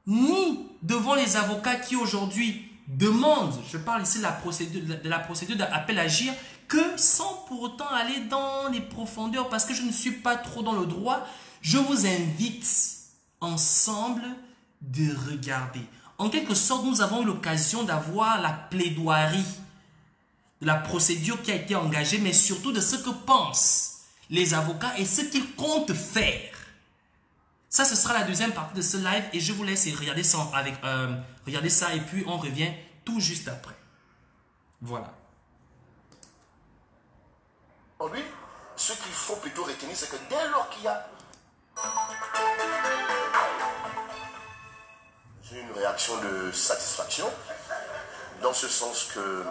ni devant les avocats qui aujourd'hui demandent, je parle ici de la procédure d'appel à agir, que sans pour autant aller dans les profondeurs, parce que je ne suis pas trop dans le droit, je vous invite ensemble de regarder. En quelque sorte, nous avons eu l'occasion d'avoir la plaidoirie de la procédure qui a été engagée, mais surtout de ce que pensent les avocats et ce qu'ils comptent faire. Ça, ce sera la deuxième partie de ce live et je vous laisse regarder ça et puis on revient tout juste après. Voilà. Aujourd'hui, ce qu'il faut plutôt retenir, c'est que dès lors qu'il y a une réaction de satisfaction, dans ce sens que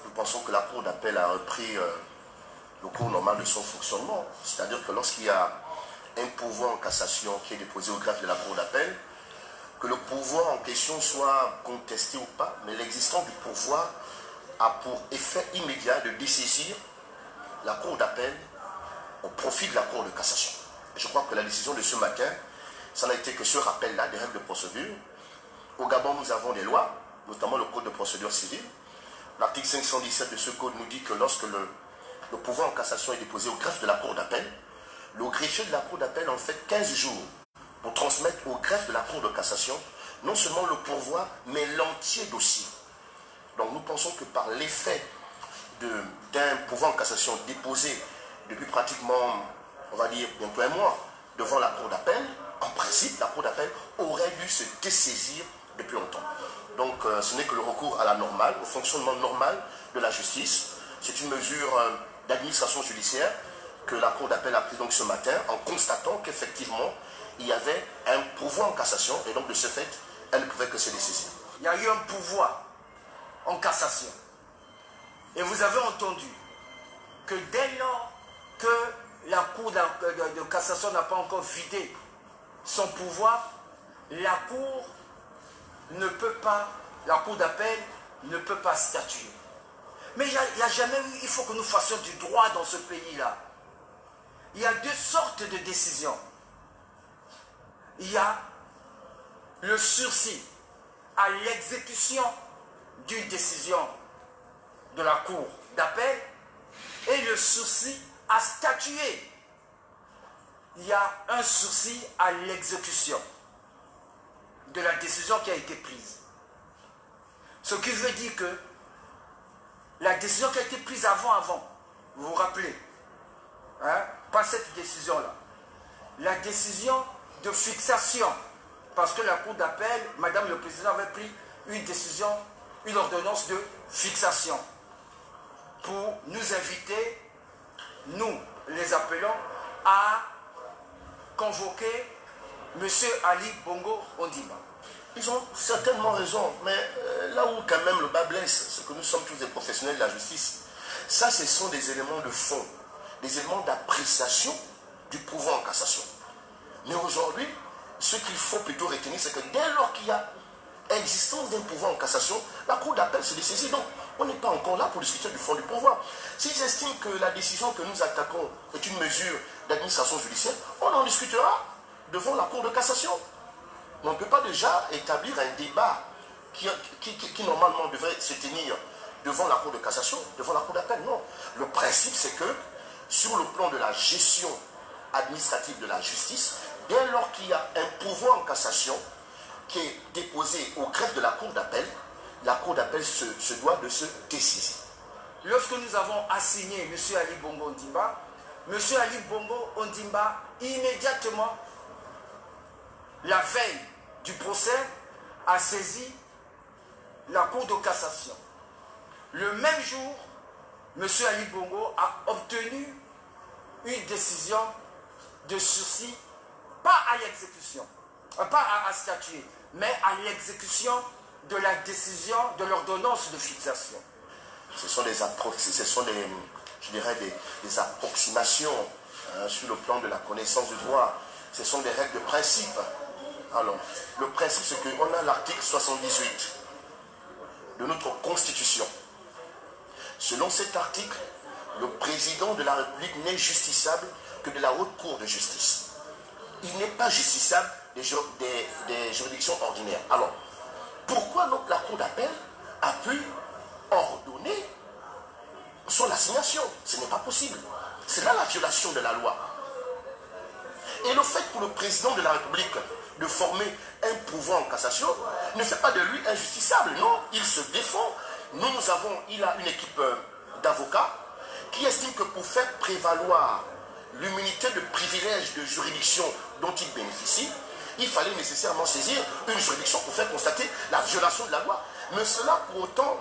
nous pensons que la Cour d'appel a repris le cours normal de son fonctionnement. C'est-à-dire que lorsqu'il y a un pourvoi en cassation qui est déposé au greffe de la Cour d'appel, que le pourvoi en question soit contesté ou pas, mais l'existence du pourvoi a pour effet immédiat de dessaisir la Cour d'appel au profit de la Cour de cassation. Et je crois que la décision de ce matin ça n'a été que ce rappel-là des règles de procédure. Au Gabon, nous avons des lois, notamment le code de procédure civile. L'article 517 de ce code nous dit que lorsque le pouvoir en cassation est déposé au greffe de la cour d'appel, le greffier de la cour d'appel en fait 15 jours pour transmettre au greffe de la cour de cassation non seulement le pourvoi, mais l'entier dossier. Donc nous pensons que par l'effet d'un pouvoir en cassation déposé depuis pratiquement, on va dire, bientôt un mois devant la cour d'appel, en principe, la cour d'appel aurait dû se dessaisir depuis longtemps. Donc ce n'est que le recours à la normale, au fonctionnement normal de la justice. C'est une mesure d'administration judiciaire que la cour d'appel a pris donc ce matin en constatant qu'effectivement il y avait un pouvoir en cassation et donc de ce fait, elle ne pouvait que se dessaisir. Il y a eu un pouvoir en cassation. Et vous avez entendu que dès lors que la cour de cassation n'a pas encore vidé son pouvoir, la cour d'appel ne peut pas statuer. Mais il n'y a jamais eu, il faut que nous fassions du droit dans ce pays-là. Il y a deux sortes de décisions. Il y a le sursis à l'exécution d'une décision de la cour d'appel et le sursis à statuer. Il y a un sursis à l'exécution de la décision qui a été prise. Ce qui veut dire que la décision qui a été prise avant, vous vous rappelez, hein, pas cette décision-là, la décision de fixation, parce que la cour d'appel, Madame le Président avait pris une décision, une ordonnance de fixation pour nous inviter, nous les appelons, à convoquer M. Ali Bongo Ondimba. Ils ont certainement raison, mais là où quand même le bas blesse, c'est que nous sommes tous des professionnels de la justice. Ça, ce sont des éléments de fond, des éléments d'appréciation du pouvoir en cassation. Mais aujourd'hui, ce qu'il faut plutôt retenir, c'est que dès lors qu'il y a existence d'un pouvoir en cassation, la cour d'appel se dessaisit. Donc, on n'est pas encore là pour discuter du fond du pouvoir. S'ils estiment que la décision que nous attaquons est une mesure d'administration judiciaire, on en discutera devant la cour de cassation. Mais on ne peut pas déjà établir un débat qui normalement devrait se tenir devant la cour de cassation, devant la cour d'appel. Non. Le principe, c'est que sur le plan de la gestion administrative de la justice, dès lors qu'il y a un pouvoir en cassation qui est déposé au greffe de la cour d'appel, la cour d'appel se doit de se dessaisir. Lorsque nous avons assigné M. Ali Bongo Ondimba, M. Ali Bongo Ondimba, immédiatement, la veille du procès, a saisi la cour de cassation. Le même jour, M. Ali Bongo a obtenu une décision de sursis, pas à l'exécution, pas à statuer, mais à l'exécution de la décision de l'ordonnance de fixation. Ce sont des approximations sur le plan de la connaissance du droit. Ce sont des règles de principe. Alors, le principe, c'est qu'on a l'article 78 de notre Constitution. Selon cet article, le président de la République n'est justiciable que de la haute cour de justice. Il n'est pas justiciable des juridictions ordinaires. Alors, pourquoi donc la cour d'appel a pu ordonner son assignation? Ce n'est pas possible. C'est là la violation de la loi. Et le fait pour le président de la République de former un pouvoir en cassation ne fait pas de lui injusticiable. Non, il se défend. Il a une équipe d'avocats qui estime que pour faire prévaloir l'immunité de privilège de juridiction dont il bénéficie, il fallait nécessairement saisir une juridiction pour faire constater la violation de la loi. Mais cela, pour autant,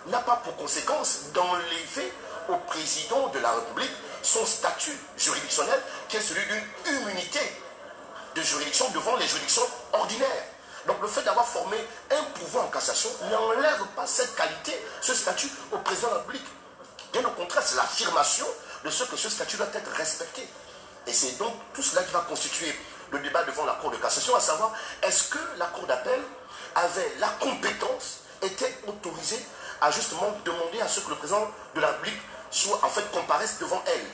n'a pas pour conséquence d'enlever au président de la République son statut juridictionnel, qui est celui d'une immunité de juridiction devant les juridictions ordinaires. Donc le fait d'avoir formé un pouvoir en cassation n'enlève pas cette qualité, ce statut au président de la République. Bien au contraire, c'est l'affirmation de ce que ce statut doit être respecté. Et c'est donc tout cela qui va constituer le débat devant la Cour de cassation, à savoir, est-ce que la Cour d'appel avait la compétence, était autorisée à justement demander à ce que le président de la République soit, en fait, comparaisse devant elle.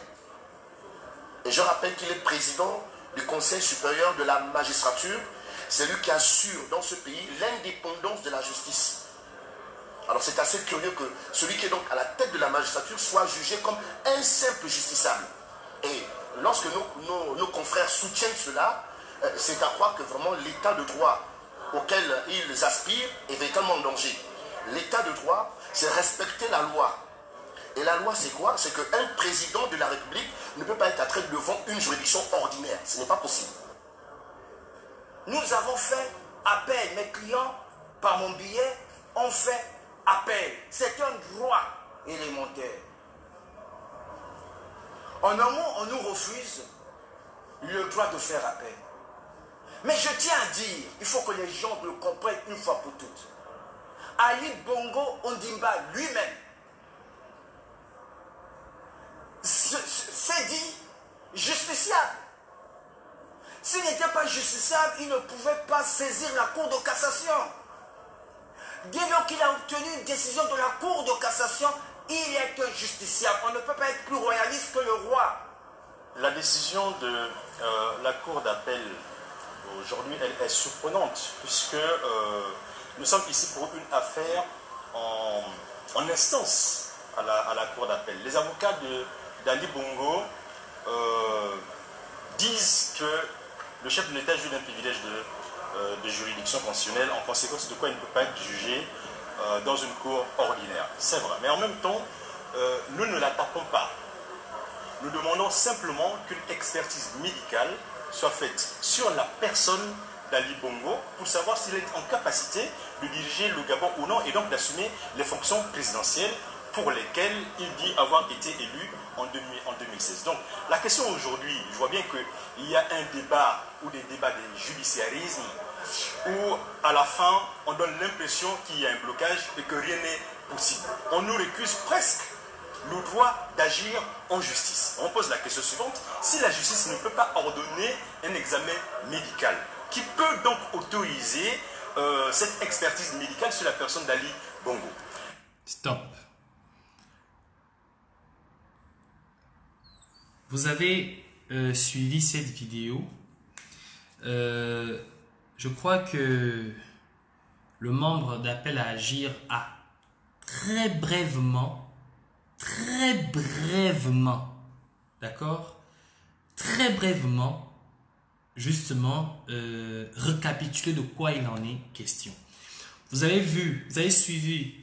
Et je rappelle qu'il est président du Conseil supérieur de la magistrature, c'est lui qui assure dans ce pays l'indépendance de la justice. Alors c'est assez curieux que celui qui est donc à la tête de la magistrature soit jugé comme un simple justiciable. Et lorsque nos confrères soutiennent cela, c'est à croire que vraiment l'état de droit auquel ils aspirent est véritablement en danger. L'état de droit, c'est respecter la loi. Et la loi, c'est quoi? C'est qu'un président de la République ne peut pas être attrait devant une juridiction ordinaire. Ce n'est pas possible. Nous avons fait appel. Mes clients, par mon billet, ont fait appel. C'est un droit élémentaire. En un mot, on nous refuse le droit de faire appel. Mais je tiens à dire, il faut que les gens le comprennent une fois pour toutes. Ali Bongo Ondimba lui-même s'est dit justiciable. S'il n'était pas justiciable, il ne pouvait pas saisir la Cour de cassation. Dès lors qu'il a obtenu une décision de la Cour de cassation, il est justiciable. On ne peut pas être plus royaliste que le roi. La décision de la Cour d'appel aujourd'hui, elle est surprenante, puisque nous sommes ici pour une affaire en instance à la Cour d'appel. Les avocats d'Ali Bongo disent que le chef de l'État joue d'un privilège de juridiction constitutionnelle, en conséquence de quoi il ne peut pas être jugé dans une cour ordinaire. C'est vrai, mais en même temps, nous ne l'attaquons pas. Nous demandons simplement qu'une expertise médicale soit faite sur la personne d'Ali Bongo pour savoir s'il est en capacité de diriger le Gabon ou non et donc d'assumer les fonctions présidentielles pour lesquelles il dit avoir été élu en 2016. Donc la question aujourd'hui, je vois bien qu'il y a un débat ou des débats de judiciarisme où à la fin on donne l'impression qu'il y a un blocage et que rien n'est possible. On nous récuse presque le droit d'agir en justice. On pose la question suivante: si la justice ne peut pas ordonner un examen médical, qui peut donc autoriser cette expertise médicale sur la personne d'Ali Bongo? Stop. Vous avez suivi cette vidéo. Je crois que le membre d'appel à agir a très brièvement, d'accord, très brièvement, justement, récapitulé de quoi il en est question. Vous avez vu, vous avez suivi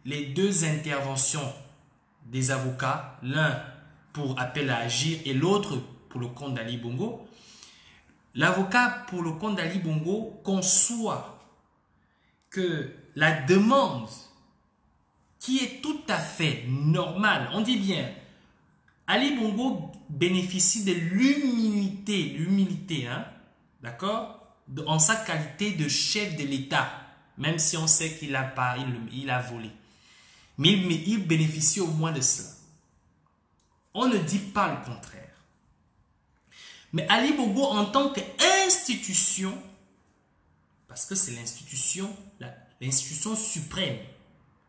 les deux interventions des avocats, l'un pour appel à agir et l'autre pour le compte d'Ali Bongo. L'avocat pour le compte d'Ali Bongo conçoit que la demande, qui est tout à fait normale, on dit bien, Ali Bongo bénéficie de l'humilité, hein, d'accord, en sa qualité de chef de l'État, même si on sait qu'il a pas, il a volé. Mais il bénéficie au moins de cela. On ne dit pas le contraire. Mais Ali Bongo, en tant qu'institution, parce que c'est l'institution suprême,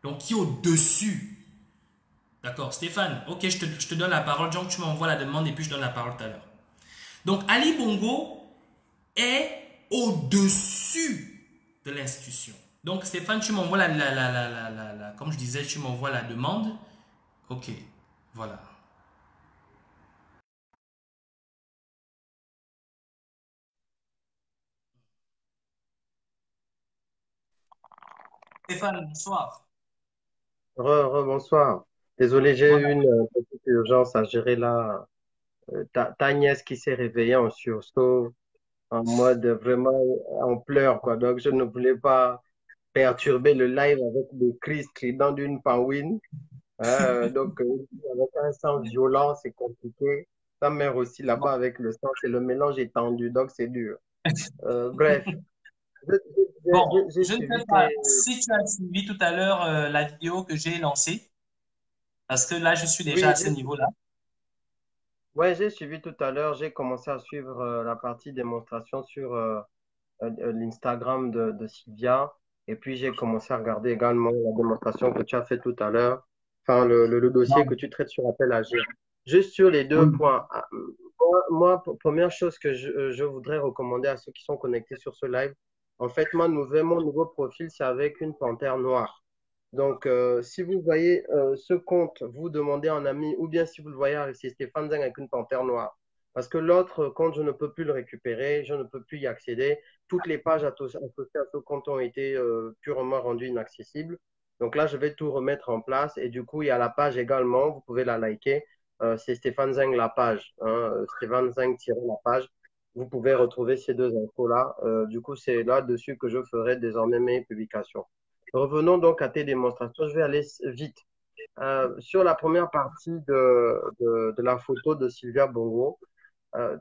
donc qui est au-dessus. D'accord, Stéphane, ok, je te donne la parole. Donc, tu m'envoies la demande et puis je donne la parole tout à l'heure. Donc, Ali Bongo est au-dessus de l'institution. Donc, Stéphane, tu m'envoies comme je disais, tu m'envoies la demande. Ok, voilà. Stéphane, bonsoir. Bonsoir. Désolé, j'ai eu une petite urgence à gérer là. Ta nièce qui s'est réveillée en sursaut, en mode vraiment en pleurs, quoi. Donc, je ne voulais pas perturber le live avec des cris stridents d'une penguine. Donc, avec un sang violent, c'est compliqué. Ta mère aussi là-bas avec le sang, c'est le mélange est tendu, donc c'est dur. Bref, je- Bon, j'ai je ne suivi sais pas si tu as suivi tout à l'heure la vidéo que j'ai lancée, parce que là, je suis déjà oui, à ce niveau-là. ouais, j'ai suivi tout à l'heure. J'ai commencé à suivre la partie démonstration sur l'Instagram de Sylvia. Et puis, j'ai commencé à regarder également la démonstration que tu as fait tout à l'heure. Enfin, le dossier que tu traites sur appel à agir. Juste sur les deux Oui. points. Première chose que je voudrais recommander à ceux qui sont connectés sur ce live, en fait, moi, mon nouveau profil, c'est avec une panthère noire. Donc, si vous voyez ce compte, vous demandez en ami, ou bien si vous le voyez, c'est Stéphane Zeng avec une panthère noire. Parce que l'autre compte, je ne peux plus le récupérer, je ne peux plus y accéder. Toutes les pages associées à ce compte ont été purement rendues inaccessibles. Donc là, je vais tout remettre en place. Et du coup, il y a la page également, vous pouvez la liker. C'est Stéphane Zeng la page, hein, Stéphane Zeng la page. Vous pouvez retrouver ces deux infos-là. Du coup, c'est là-dessus que je ferai désormais mes publications. Revenons donc à tes démonstrations. Je vais aller vite. Sur la première partie de la photo de Sylvia Bongo,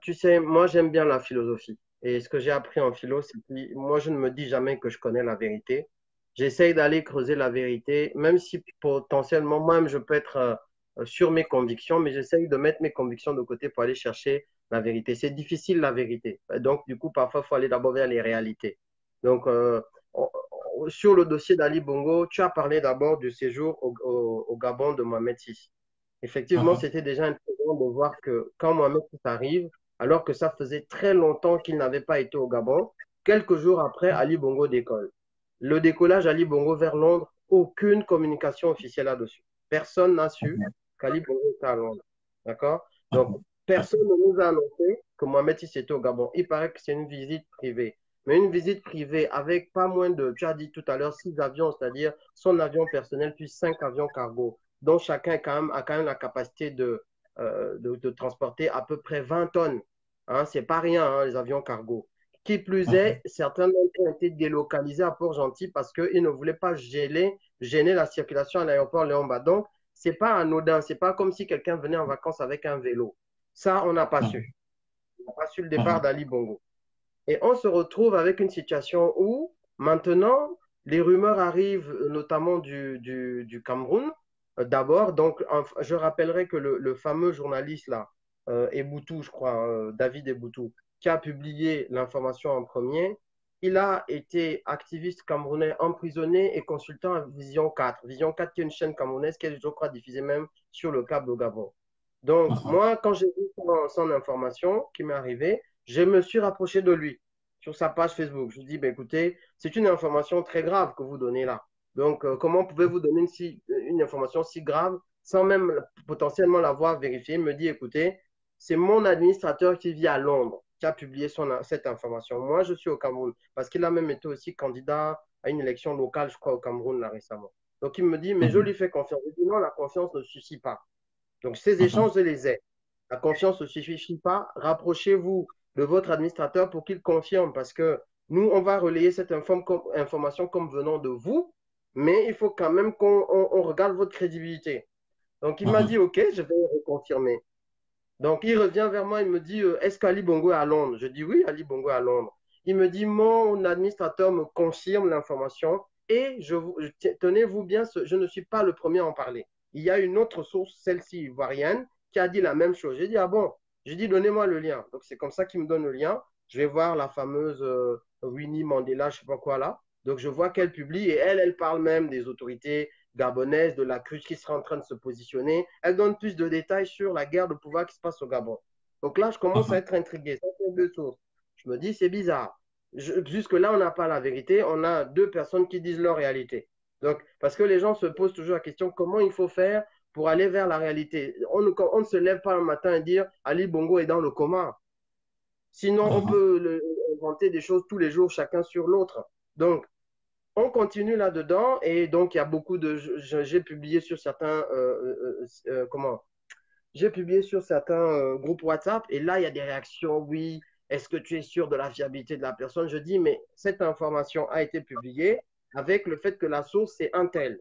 tu sais, moi j'aime bien la philosophie. Et ce que j'ai appris en philo, c'est que moi je ne me dis jamais que je connais la vérité. J'essaye d'aller creuser la vérité, même si potentiellement moi-même je peux être sur mes convictions, mais j'essaye de mettre mes convictions de côté pour aller chercher la vérité. C'est difficile la vérité. Donc du coup, parfois il faut aller d'abord vers les réalités. Donc sur le dossier d'Ali Bongo, tu as parlé d'abord du séjour au Gabon de Mohamed VI. Effectivement, Mhm. c'était déjà intéressant de voir que quand Mohamed VI arrive, alors que ça faisait très longtemps qu'il n'avait pas été au Gabon, quelques jours après, Ali Bongo décolle. Le décollage Ali Bongo vers Londres, aucune communication officielle là-dessus. Personne n'a su qu'Ali Bongo était à Londres. D'accord? Donc, personne ne nous a annoncé que Mohamed VI était au Gabon. Il paraît que c'est une visite privée. Mais une visite privée avec pas moins de, tu as dit tout à l'heure, 6 avions, c'est-à-dire son avion personnel plus 5 avions cargo, dont chacun a quand même la capacité de transporter à peu près 20 tonnes. Hein, c'est pas rien, hein, les avions cargo. Qui plus est, certains ont été délocalisés à Port-Gentil parce qu'ils ne voulaient pas gêner la circulation à l'aéroport Léon-Bas. Donc, c'est pas anodin, c'est pas comme si quelqu'un venait en vacances avec un vélo. Ça, on n'a pas su. On n'a pas su le départ d'Ali Bongo. Et on se retrouve avec une situation où maintenant, les rumeurs arrivent notamment du Cameroun. D'abord, donc, je rappellerai que le fameux journaliste là, Eboutou, je crois, David Eboutou, qui a publié l'information en premier, il a été activiste camerounais emprisonné et consultant à Vision 4. Vision 4 qui est une chaîne camerounaise qui est, je crois, diffusée même sur le câble au Gabon. Donc, moi, quand j'ai vu son information qui m'est arrivée, je me suis rapproché de lui sur sa page Facebook. Je lui ai dit, ben, écoutez, c'est une information très grave que vous donnez là. Donc, comment pouvez-vous donner une information si grave sans même potentiellement l'avoir vérifiée? Il me dit, écoutez, c'est mon administrateur qui vit à Londres qui a publié cette information. Moi, je suis au Cameroun parce qu'il a même été aussi candidat à une élection locale, je crois, au Cameroun là récemment. Donc, il me dit, mais je lui fais confiance. Je lui dis, non, la confiance ne suffit pas. Donc, ces échanges, je les ai. La confiance ne suffit pas. Rapprochez-vous de votre administrateur pour qu'il confirme parce que nous, on va relayer cette information comme venant de vous, mais il faut quand même qu'on regarde votre crédibilité. Donc, il m'a dit, OK, je vais reconfirmer. Donc, il revient vers moi, il me dit, est-ce qu'Ali Bongo est à Londres? Je dis, oui, Ali Bongo est à Londres. Il me dit, mon administrateur me confirme l'information et tenez-vous bien, je ne suis pas le premier à en parler. Il y a une autre source, celle-ci ivoirienne, qui a dit la même chose. J'ai dit, ah bon? J'ai dit, donnez-moi le lien. Donc, c'est comme ça qu'il me donne le lien. Je vais voir la fameuse Winnie Mandela, je ne sais pas quoi là. Donc, je vois qu'elle publie et elle parle même des autorités gabonaise, de la cruche qui sera en train de se positionner. Elle donne plus de détails sur la guerre de pouvoir qui se passe au Gabon. Donc là, je commence à être intrigué. Ça fait deux sources. Je me dis, c'est bizarre. Jusque-là, on n'a pas la vérité. On a deux personnes qui disent leur réalité. Donc, parce que les gens se posent toujours la question, comment il faut faire pour aller vers la réalité? On ne se lève pas un matin et dire, Ali Bongo est dans le coma. Sinon, on peut inventer des choses tous les jours, chacun sur l'autre. Donc, on continue là-dedans et donc il y a beaucoup de. J'ai publié sur certains. Comment? J'ai publié sur certains groupes WhatsApp et là il y a des réactions. Oui, est-ce que tu es sûr de la fiabilité de la personne? Je dis, mais cette information a été publiée avec le fait que la source c'est un tel.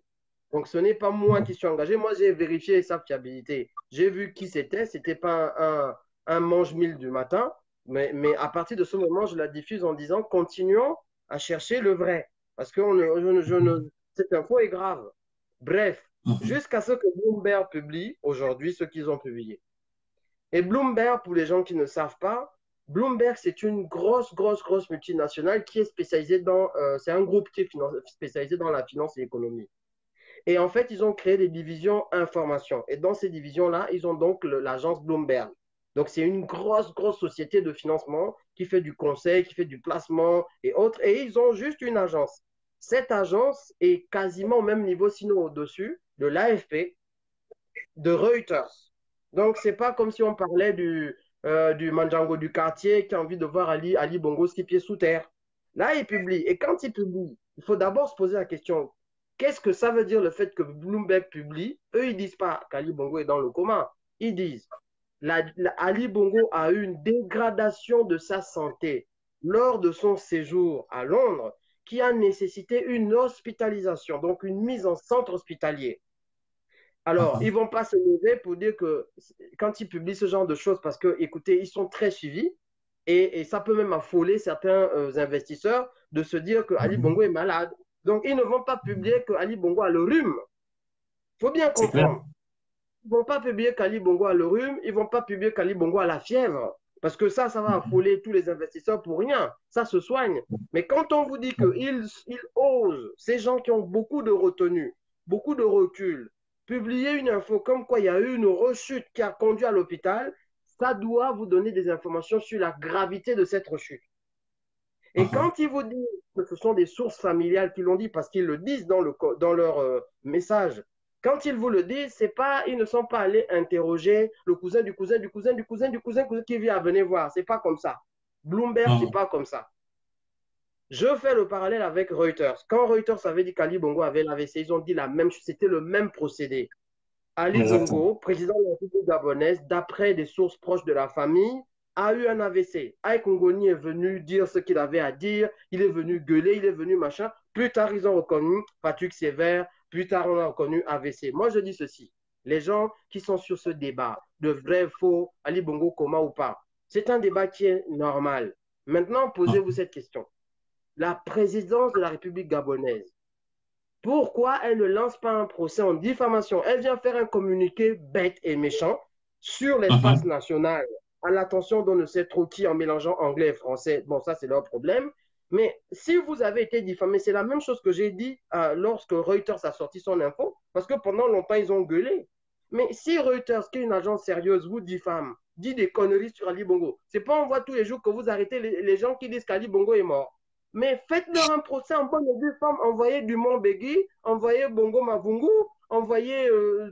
Donc ce n'est pas moi qui suis engagé. Moi j'ai vérifié sa fiabilité. J'ai vu qui c'était. C'était pas un mange-mille du matin. Mais à partir de ce moment, je la diffuse en disant continuons à chercher le vrai. Parce que cette info est grave. Bref, jusqu'à ce que Bloomberg publie aujourd'hui ce qu'ils ont publié. Et Bloomberg, pour les gens qui ne savent pas, Bloomberg, c'est une grosse multinationale qui est spécialisée c'est un groupe qui est spécialisé dans la finance et l'économie. Et en fait, ils ont créé des divisions information. Et dans ces divisions-là, ils ont donc l'agence Bloomberg. Donc, c'est une grosse société de financement qui fait du conseil, qui fait du placement et autres. Et ils ont juste une agence. Cette agence est quasiment au même niveau, sinon au-dessus, de l'AFP, de Reuters. Donc, c'est pas comme si on parlait du Mandjango du quartier qui a envie de voir Ali Bongo six pieds sous terre. Là, il publie. Et quand il publie, il faut d'abord se poser la question, qu'est-ce que ça veut dire le fait que Bloomberg publie? Eux, ils disent pas qu'Ali Bongo est dans le coma. Ils disent, Ali Bongo a eu une dégradation de sa santé lors de son séjour à Londres qui a nécessité une hospitalisation, donc une mise en centre hospitalier. Alors, ils ne vont pas se lever pour dire que quand ils publient ce genre de choses, parce que, écoutez, ils sont très suivis et ça peut même affoler certains investisseurs de se dire que Ali Bongo est malade. Donc, ils ne vont pas publier que Ali Bongo a le rhume. Il faut bien C'est clair. comprendre. Ils ne vont pas publier qu'Ali Bongo a le rhume, ils ne vont pas publier qu'Ali Bongo a la fièvre. Parce que ça va affoler tous les investisseurs pour rien. Ça se soigne. Mais quand on vous dit qu'ils osent, ces gens qui ont beaucoup de retenue, beaucoup de recul, publier une info comme quoi il y a eu une rechute qui a conduit à l'hôpital, ça doit vous donner des informations sur la gravité de cette rechute. Et quand ils vous disent que ce sont des sources familiales qui l'ont dit, parce qu'ils le disent dans leur message, quand ils vous le disent, c'est pas, ils ne sont pas allés interroger le cousin du cousin du cousin du cousin du cousin qui vient à venir voir. C'est pas comme ça. Bloomberg, c'est pas comme ça. Je fais le parallèle avec Reuters. Quand Reuters avait dit qu'Ali Bongo avait l'AVC, ils ont dit la même chose, c'était le même procédé. Ali Bongo, président de la République gabonaise, d'après des sources proches de la famille, a eu un AVC. Aïe Kongoni est venu dire ce qu'il avait à dire, il est venu gueuler, il est venu machin. Plus tard, ils ont reconnu Patrick Sévère, plus tard, on a reconnu AVC. Moi, je dis ceci. Les gens qui sont sur ce débat, de vrai, faux, Ali Bongo, coma ou pas, c'est un débat qui est normal. Maintenant, posez-vous cette question. La présidence de la République gabonaise, pourquoi elle ne lance pas un procès en diffamation? Elle vient faire un communiqué bête et méchant sur l'espace national à l'attention d'on ne sait trop qui en mélangeant anglais et français. Bon, ça, c'est leur problème. Mais si vous avez été diffamé, c'est la même chose que j'ai dit lorsque Reuters a sorti son info, parce que pendant longtemps, ils ont gueulé. Mais si Reuters, qui est une agence sérieuse, vous diffame, dit des conneries sur Ali Bongo, c'est pas on voit tous les jours que vous arrêtez les gens qui disent qu'Ali Bongo est mort. Mais faites-leur un procès en bonne et due forme. Envoyez Dumont Begui, envoyez Bongo Mavungu, envoyez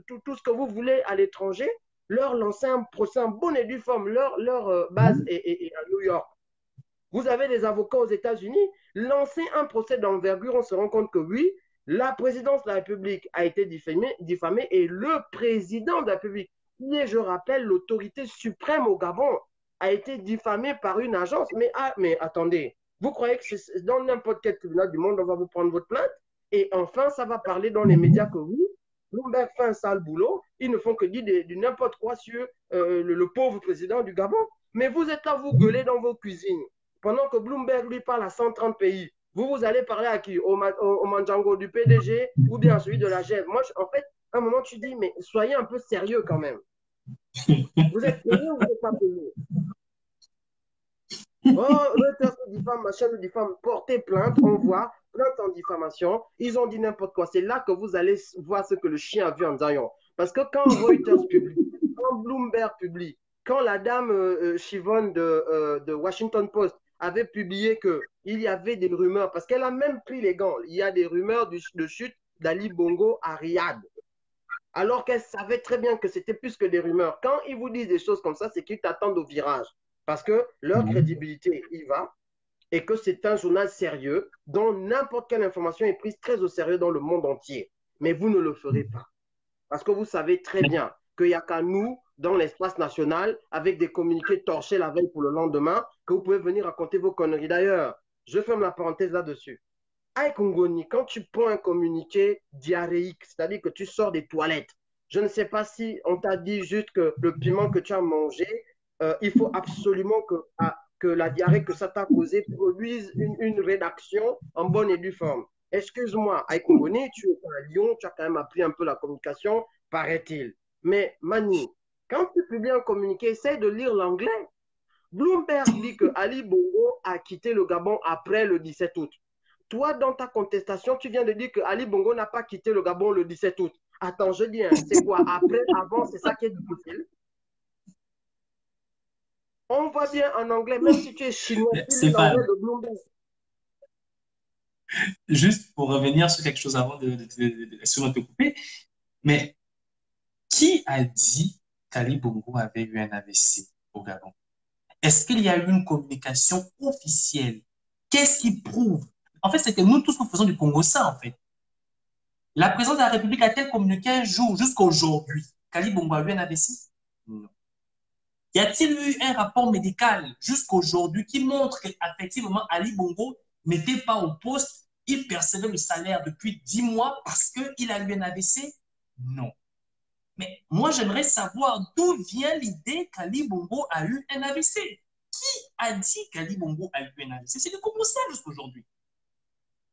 tout ce que vous voulez à l'étranger. Leur lancer un procès en bonne et due forme. Leur base est à New York. Vous avez des avocats aux États-Unis. Lancez un procès d'envergure. On se rend compte que oui, la présidence de la République a été diffamée et le président de la République, qui est, je rappelle, l'autorité suprême au Gabon, a été diffamé par une agence. Mais attendez, vous croyez que dans n'importe quel tribunal du monde, on va vous prendre votre plainte? Et enfin, ça va parler dans les médias que oui, Bloomberg fait un sale boulot. Ils ne font que dire du n'importe quoi sur le pauvre président du Gabon. Mais vous êtes là, vous gueulez dans vos cuisines. Pendant que Bloomberg lui parle à 130 pays, vous allez parler à qui? Au Mandjango du PDG ou bien à celui de la GEF? Moi, en fait, à un moment, tu dis, mais soyez un peu sérieux quand même. Vous êtes sérieux ou vous n'êtes pas sérieux? Oh, Reuters nous diffame, machin nous diffame, portez plainte, on voit, plainte en diffamation, ils ont dit n'importe quoi. C'est là que vous allez voir ce que le chien a vu en Zion. Parce que quand Reuters publie, quand Bloomberg publie, quand la dame Chivonne de Washington Post avait publié qu'il y avait des rumeurs, parce qu'elle a même pris les gants, il y a des rumeurs de chute d'Ali Bongo à Riyad. Alors qu'elle savait très bien que c'était plus que des rumeurs. Quand ils vous disent des choses comme ça, c'est qu'ils t'attendent au virage. Parce que leur crédibilité y va et que c'est un journal sérieux dont n'importe quelle information est prise très au sérieux dans le monde entier. Mais vous ne le ferez pas. Parce que vous savez très bien qu'il n'y a qu'à nous, dans l'espace national, avec des communiqués torchés la veille pour le lendemain, que vous pouvez venir raconter vos conneries. D'ailleurs, je ferme la parenthèse là-dessus. Aïe Kongoni, quand tu prends un communiqué diarrhéique, c'est-à-dire que tu sors des toilettes, je ne sais pas si on t'a dit juste que le piment que tu as mangé, il faut absolument que la diarrhée que ça t'a causé produise une rédaction en bonne et due forme. Excuse-moi, Aïkongoni, tu es à Lyon, tu as quand même appris un peu la communication, paraît-il. Mais Mani, quand tu publies un communiqué, essaie de lire l'anglais. Bloomberg dit que Ali Bongo a quitté le Gabon après le 17 août. Toi, dans ta contestation, tu viens de dire que Ali Bongo n'a pas quitté le Gabon le 17 août. Attends, je dis, hein, c'est quoi? Après, avant, c'est ça qui est difficile. On voit bien en anglais, même si tu es chinois, tu lis l'anglais Stéphane, de Bloomberg. juste pour revenir sur quelque chose avant de te couper, mais qui a dit qu'Ali Bongo avait eu un AVC au Gabon? Est-ce qu'il y a eu une communication officielle? Qu'est-ce qui prouve? En fait, c'est que nous tous, nous faisons du Congo ça, en fait. La présidence de la République a-t-elle communiqué un jour jusqu'à aujourd'hui qu'Ali Bongo a eu un AVC? Non. Y a-t-il eu un rapport médical jusqu'à aujourd'hui qui montre qu'effectivement Ali Bongo n'était pas au poste, il percevait le salaire depuis 10 mois parce qu'il a eu un AVC? Non. Mais moi, j'aimerais savoir d'où vient l'idée qu'Ali Bongo a eu un AVC. Qui a dit qu'Ali Bongo a eu un AVC? C'est du Congo jusqu'à aujourd'hui.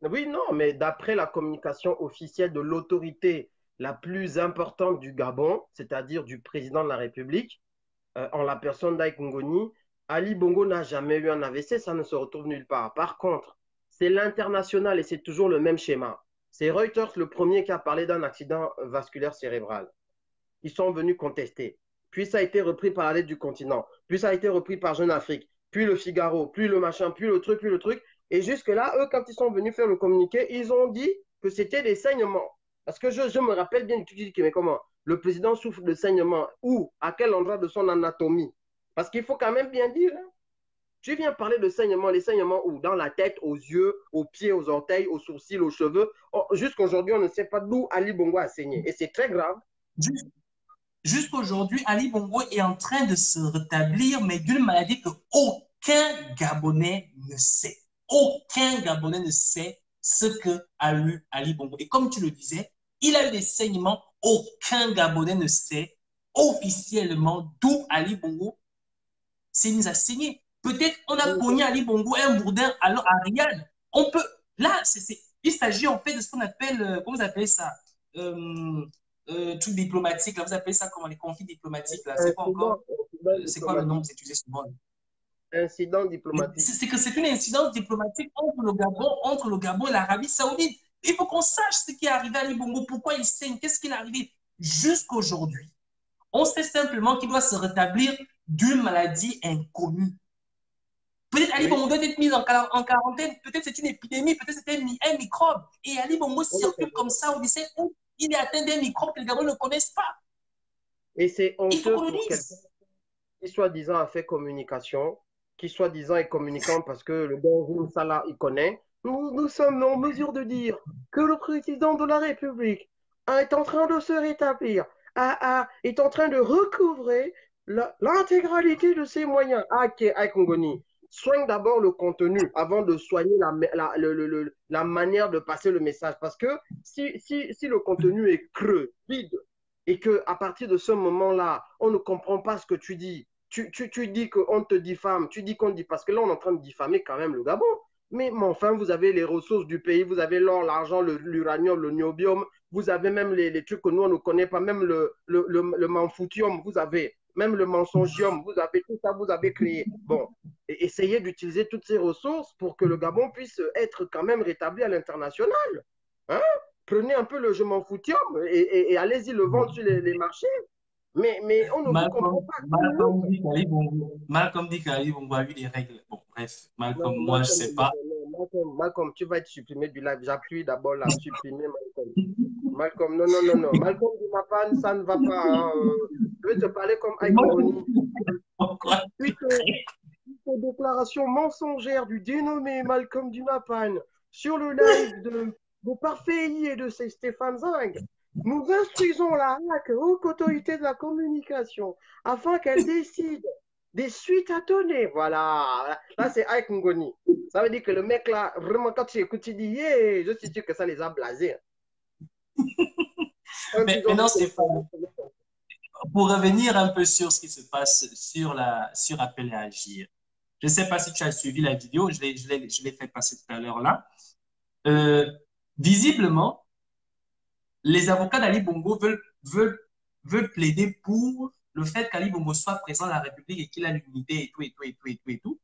Oui, non, mais d'après la communication officielle de l'autorité la plus importante du Gabon, c'est-à-dire du président de la République, en la personne d'Aïk Ngoni, Ali Bongo n'a jamais eu un AVC, ça ne se retrouve nulle part. Par contre, c'est l'international et c'est toujours le même schéma. C'est Reuters le premier qui a parlé d'un accident vasculaire cérébral. Ils sont venus contester. Puis ça a été repris par la lettre du continent. Puis ça a été repris par Jeune Afrique. Puis le Figaro. Puis le machin. Puis le truc. Puis le truc. Et jusque-là, eux, quand ils sont venus faire le communiqué, ils ont dit que c'était des saignements. Parce que je me rappelle bien du truc, mais comment le président souffre de saignements. Où? À quel endroit de son anatomie? Parce qu'il faut quand même bien dire, hein, tu viens parler de saignements, les saignements où? Dans la tête, aux yeux, aux pieds, aux orteils, aux sourcils, aux cheveux. Oh, jusqu'aujourd'hui, on ne sait pas d'où Ali Bongo a saigné. Et c'est très grave. Jusqu'aujourd'hui, Ali Bongo est en train de se rétablir, mais d'une maladie que aucun Gabonais ne sait. Aucun Gabonais ne sait ce que a eu Ali Bongo. Et comme tu le disais, il a eu des saignements. Aucun Gabonais ne sait officiellement d'où Ali Bongo s'est mis à saigner. Peut-être on a cogné Ali Bongo un bourdin alors à Riyad. On peut. Là, il s'agit en fait de ce qu'on appelle. Comment vous appelez ça? Truc diplomatique, là, vous appelez ça comment, les conflits diplomatiques, là, c'est quoi Incident, encore? incident C'est quoi le nom que diplomatique. vous utilisez souvent? Incident diplomatique. C'est que c'est une incidence diplomatique entre le Gabon et l'Arabie Saoudite. Il faut qu'on sache ce qui est arrivé à Ali Bongo, pourquoi il saigne, qu'est-ce qui est arrivé jusqu'aujourd'hui. On sait simplement qu'il doit se rétablir d'une maladie inconnue. Peut-être Ali Oui. Bongo doit être mis en quarantaine, peut-être c'est une épidémie, peut-être c'est un microbe. Et Ali Bongo circule comme ça au lycée où il est atteint d'un microbe que les Gabonais ne connaissent pas. Et c'est Il faut honteux qu'on le pour quelqu'un dise. qui soi-disant a fait communication, qui soi-disant est communicant parce que le bon Salah, il connaît. Nous sommes en mesure de dire que le président de la République est en train de se rétablir, est en train de recouvrer l'intégralité de ses moyens. Kongoni, soigne d'abord le contenu avant de soigner la manière de passer le message. Parce que si le contenu est creux, vide, et que à partir de ce moment-là, on ne comprend pas ce que tu dis, tu dis qu'on te diffame, tu dis qu'on dit, parce que là, on est en train de diffamer quand même le Gabon. Mais enfin, vous avez les ressources du pays, vous avez l'or, l'argent, l'uranium, le niobium, vous avez même les trucs que nous, on ne connaît pas, même le manfoutium, vous avez même le mensongium, vous avez tout ça, vous avez créé. Bon, essayez d'utiliser toutes ces ressources pour que le Gabon puisse être quand même rétabli à l'international. Hein? Prenez un peu le je m'en foutium et allez-y le vendre sur les marchés. Mais on ne vous comprend pas. Malcolm dit qu'Ali Bongo a eu des règles. Bon, bref, Non, Malcolm, moi, je Malcolm, sais pas. Malcolm, tu vas être supprimé du live. J'appuie d'abord là, supprimer Malcolm. Malcolm, non, non, non, non. Malcolm Dumapan, ça ne va pas. Hein. Je vais te parler comme Ike Ngoni. Suite aux déclarations mensongères du dénommé Malcolm Dumapan sur le live de Parfait et de Stéphane Zing, nous instruisons la HAC, Haute Autorité de la Communication, afin qu'elle décide des suites à donner. Voilà. Là, c'est Ike Ngoni. Ça veut dire que le mec là, vraiment, quand tu écoutes, tu dis, yeah, je suis sûr que ça les a blasés. Mais maintenant, Stéphane, pour revenir un peu sur ce qui se passe sur Appel à Agir, je ne sais pas si tu as suivi la vidéo, je l'ai fait passer tout à l'heure là. Visiblement, les avocats d'Ali Bongo veulent plaider pour le fait qu'Ali Bongo soit présent à la République et qu'il a l'unité et tout, et tout, et tout, et tout, et tout.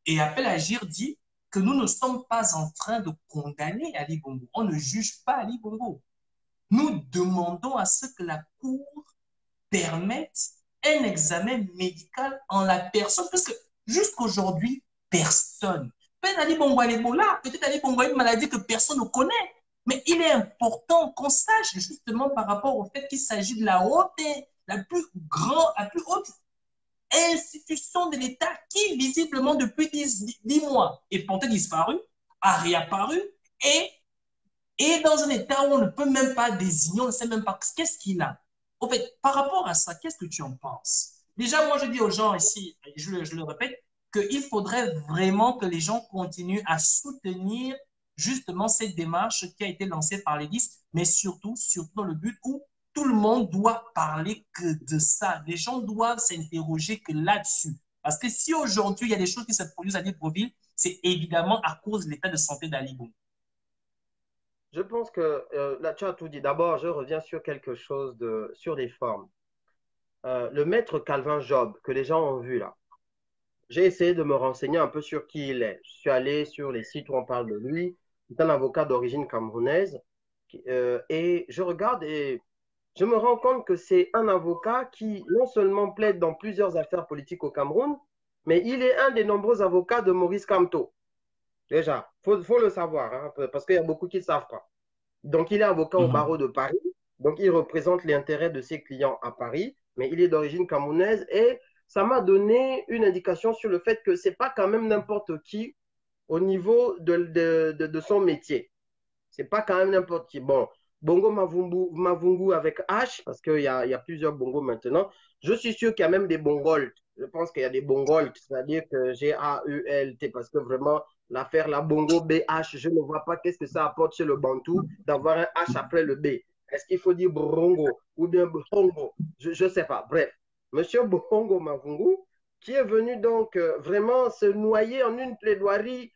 Et Appel à Agir dit que nous ne sommes pas en train de condamner Ali Bongo. On ne juge pas Ali Bongo. Nous demandons à ce que la Cour permette un examen médical en la personne, parce que jusqu'aujourd'hui, personne. Peut-être Ali Bongo Ebola, peut-être Ali Bongo une maladie que personne ne connaît. Mais il est important qu'on sache justement par rapport au fait qu'il s'agit de la plus haute institution de l'État qui, visiblement, depuis 10 mois, est portée disparue, a réapparu et dans un état où on ne peut même pas désigner, on ne sait même pas qu'est-ce qu'il a. En fait, par rapport à ça, qu'est-ce que tu en penses? Déjà, moi, je dis aux gens ici, je le répète, qu'il faudrait vraiment que les gens continuent à soutenir justement cette démarche qui a été lancée par l'Église, mais surtout dans le but où tout le monde doit parler que de ça. Les gens doivent s'interroger que là-dessus. Parce que si aujourd'hui, il y a des choses qui se produisent à Libreville, c'est évidemment à cause de l'état de santé d'Ali Bongo. Je pense que là, tu as tout dit. D'abord, je reviens sur quelque chose sur les formes. Le maître Calvin Job, que les gens ont vu là, j'ai essayé de me renseigner un peu sur qui il est. Je suis allé sur les sites où on parle de lui. C'est un avocat d'origine camerounaise. Et je regarde et je me rends compte que c'est un avocat qui non seulement plaide dans plusieurs affaires politiques au Cameroun, mais il est un des nombreux avocats de Maurice Kamto. Déjà, faut le savoir, hein, parce qu'il y a beaucoup qui ne savent pas. Donc, il est avocat au barreau de Paris. Donc, il représente l'intérêt de ses clients à Paris, mais il est d'origine camerounaise. Et ça m'a donné une indication sur le fait que ce n'est pas quand même n'importe qui au niveau de son métier. Ce n'est pas quand même n'importe qui. Bon, Bongo Mavungu avec H, parce qu'il y a plusieurs bongos maintenant. Je suis sûr qu'il y a même des bongolt. Je pense qu'il y a des bongolt, c'est-à-dire que G-A-U-L-T, parce que vraiment, l'affaire la Bongo BH, je ne vois pas qu'est-ce que ça apporte chez le Bantou d'avoir un H après le B. Est-ce qu'il faut dire Brongo ou bien Bongo? Je ne sais pas. Bref, Monsieur Bongo Mavungu, qui est venu donc vraiment se noyer en une plaidoirie.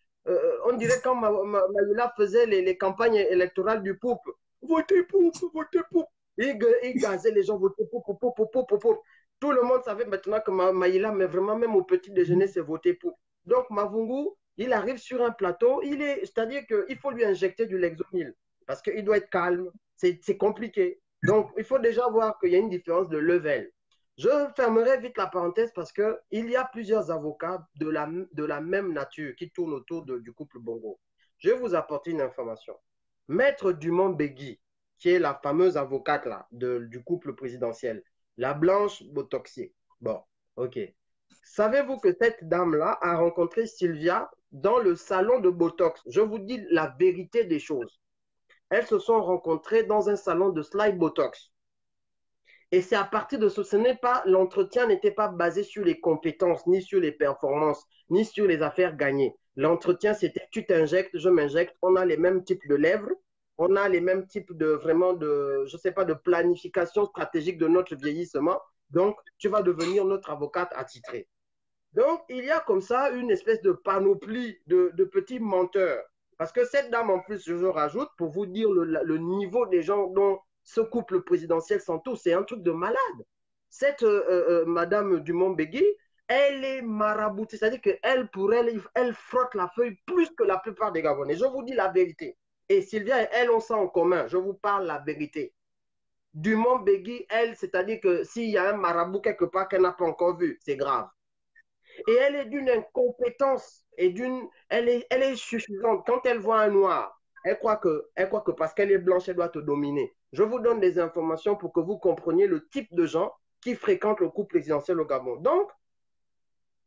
On dirait quand Maïla faisait les campagnes électorales du poupe. Votez poupe, votez poupe. Il gazait les gens, votez poupe, poupe, poupe, poupe, poupe. Tout le monde savait maintenant que Maïla, mais vraiment même au petit déjeuner, c'est voter poupe. Donc Mavungu, il arrive sur un plateau, c'est-à-dire qu'il faut lui injecter du Lexomil parce qu'il doit être calme, c'est compliqué. Donc, il faut déjà voir qu'il y a une différence de level. Je fermerai vite la parenthèse parce qu'il y a plusieurs avocats de la même nature qui tournent autour du couple Bongo. Je vais vous apporter une information. Maître Dumont-Begui, qui est la fameuse avocate là, du couple présidentiel, la blanche botoxier. Bon, ok. Savez-vous que cette dame-là a rencontré Sylvia dans le salon de Botox? Je vous dis la vérité des choses. Elles se sont rencontrées dans un salon de slide Botox. Et c'est à partir de ce, l'entretien n'était pas basé sur les compétences, ni sur les performances, ni sur les affaires gagnées. L'entretien, c'était tu t'injectes, je m'injecte, on a les mêmes types de lèvres, on a les mêmes types je sais pas, de planification stratégique de notre vieillissement. Donc, tu vas devenir notre avocate attitrée. Donc, il y a comme ça une espèce de panoplie de petits menteurs. Parce que cette dame, en plus, je rajoute, pour vous dire le niveau des gens dont ce couple présidentiel s'entoure, c'est un truc de malade. Cette Madame Dumont-Begui, elle est maraboutée, c'est-à-dire qu'elle, pour elle, elle frotte la feuille plus que la plupart des Gabonais. Je vous dis la vérité. Et Sylvia et elle ont ça en commun. Je vous parle la vérité. Dumont-Begui, elle, c'est-à-dire que s'il y a un marabout quelque part qu'elle n'a pas encore vu, c'est grave. Et elle est d'une incompétence et elle est suffisante. Quand elle voit un noir, elle croit que parce qu'elle est blanche, elle doit te dominer. Je vous donne des informations pour que vous compreniez le type de gens qui fréquentent le couple présidentiel au Gabon. Donc,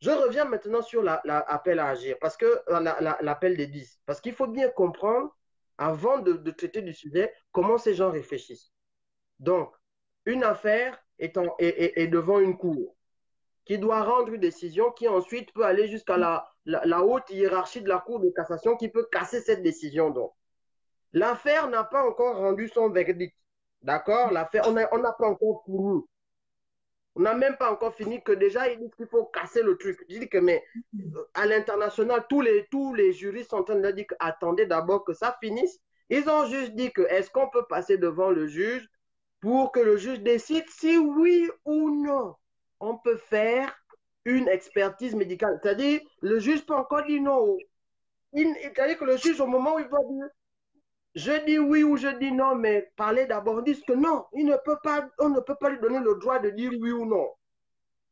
je reviens maintenant sur l'appel à agir, parce que l'appel des 10. Parce qu'il faut bien comprendre, avant de traiter du sujet, comment ces gens réfléchissent. Donc, une affaire est devant une cour qui doit rendre une décision qui ensuite peut aller jusqu'à la haute hiérarchie de la Cour de cassation qui peut casser cette décision. Donc, l'affaire n'a pas encore rendu son verdict. D'accord? L'affaire, on n'a pas encore fini. On n'a même pas encore fini que déjà, il dit qu'il faut casser le truc. Je dis que, mais à l'international, tous les juristes sont en train de dire attendez d'abord que ça finisse. Ils ont juste dit que est-ce qu'on peut passer devant le juge pour que le juge décide si oui ou non on peut faire une expertise médicale. C'est-à-dire, le juge peut encore dire non. C'est-à-dire que le juge, au moment où il va dire je dis oui ou je dis non, mais parler d'abord, disent que non, on ne peut pas lui donner le droit de dire oui ou non.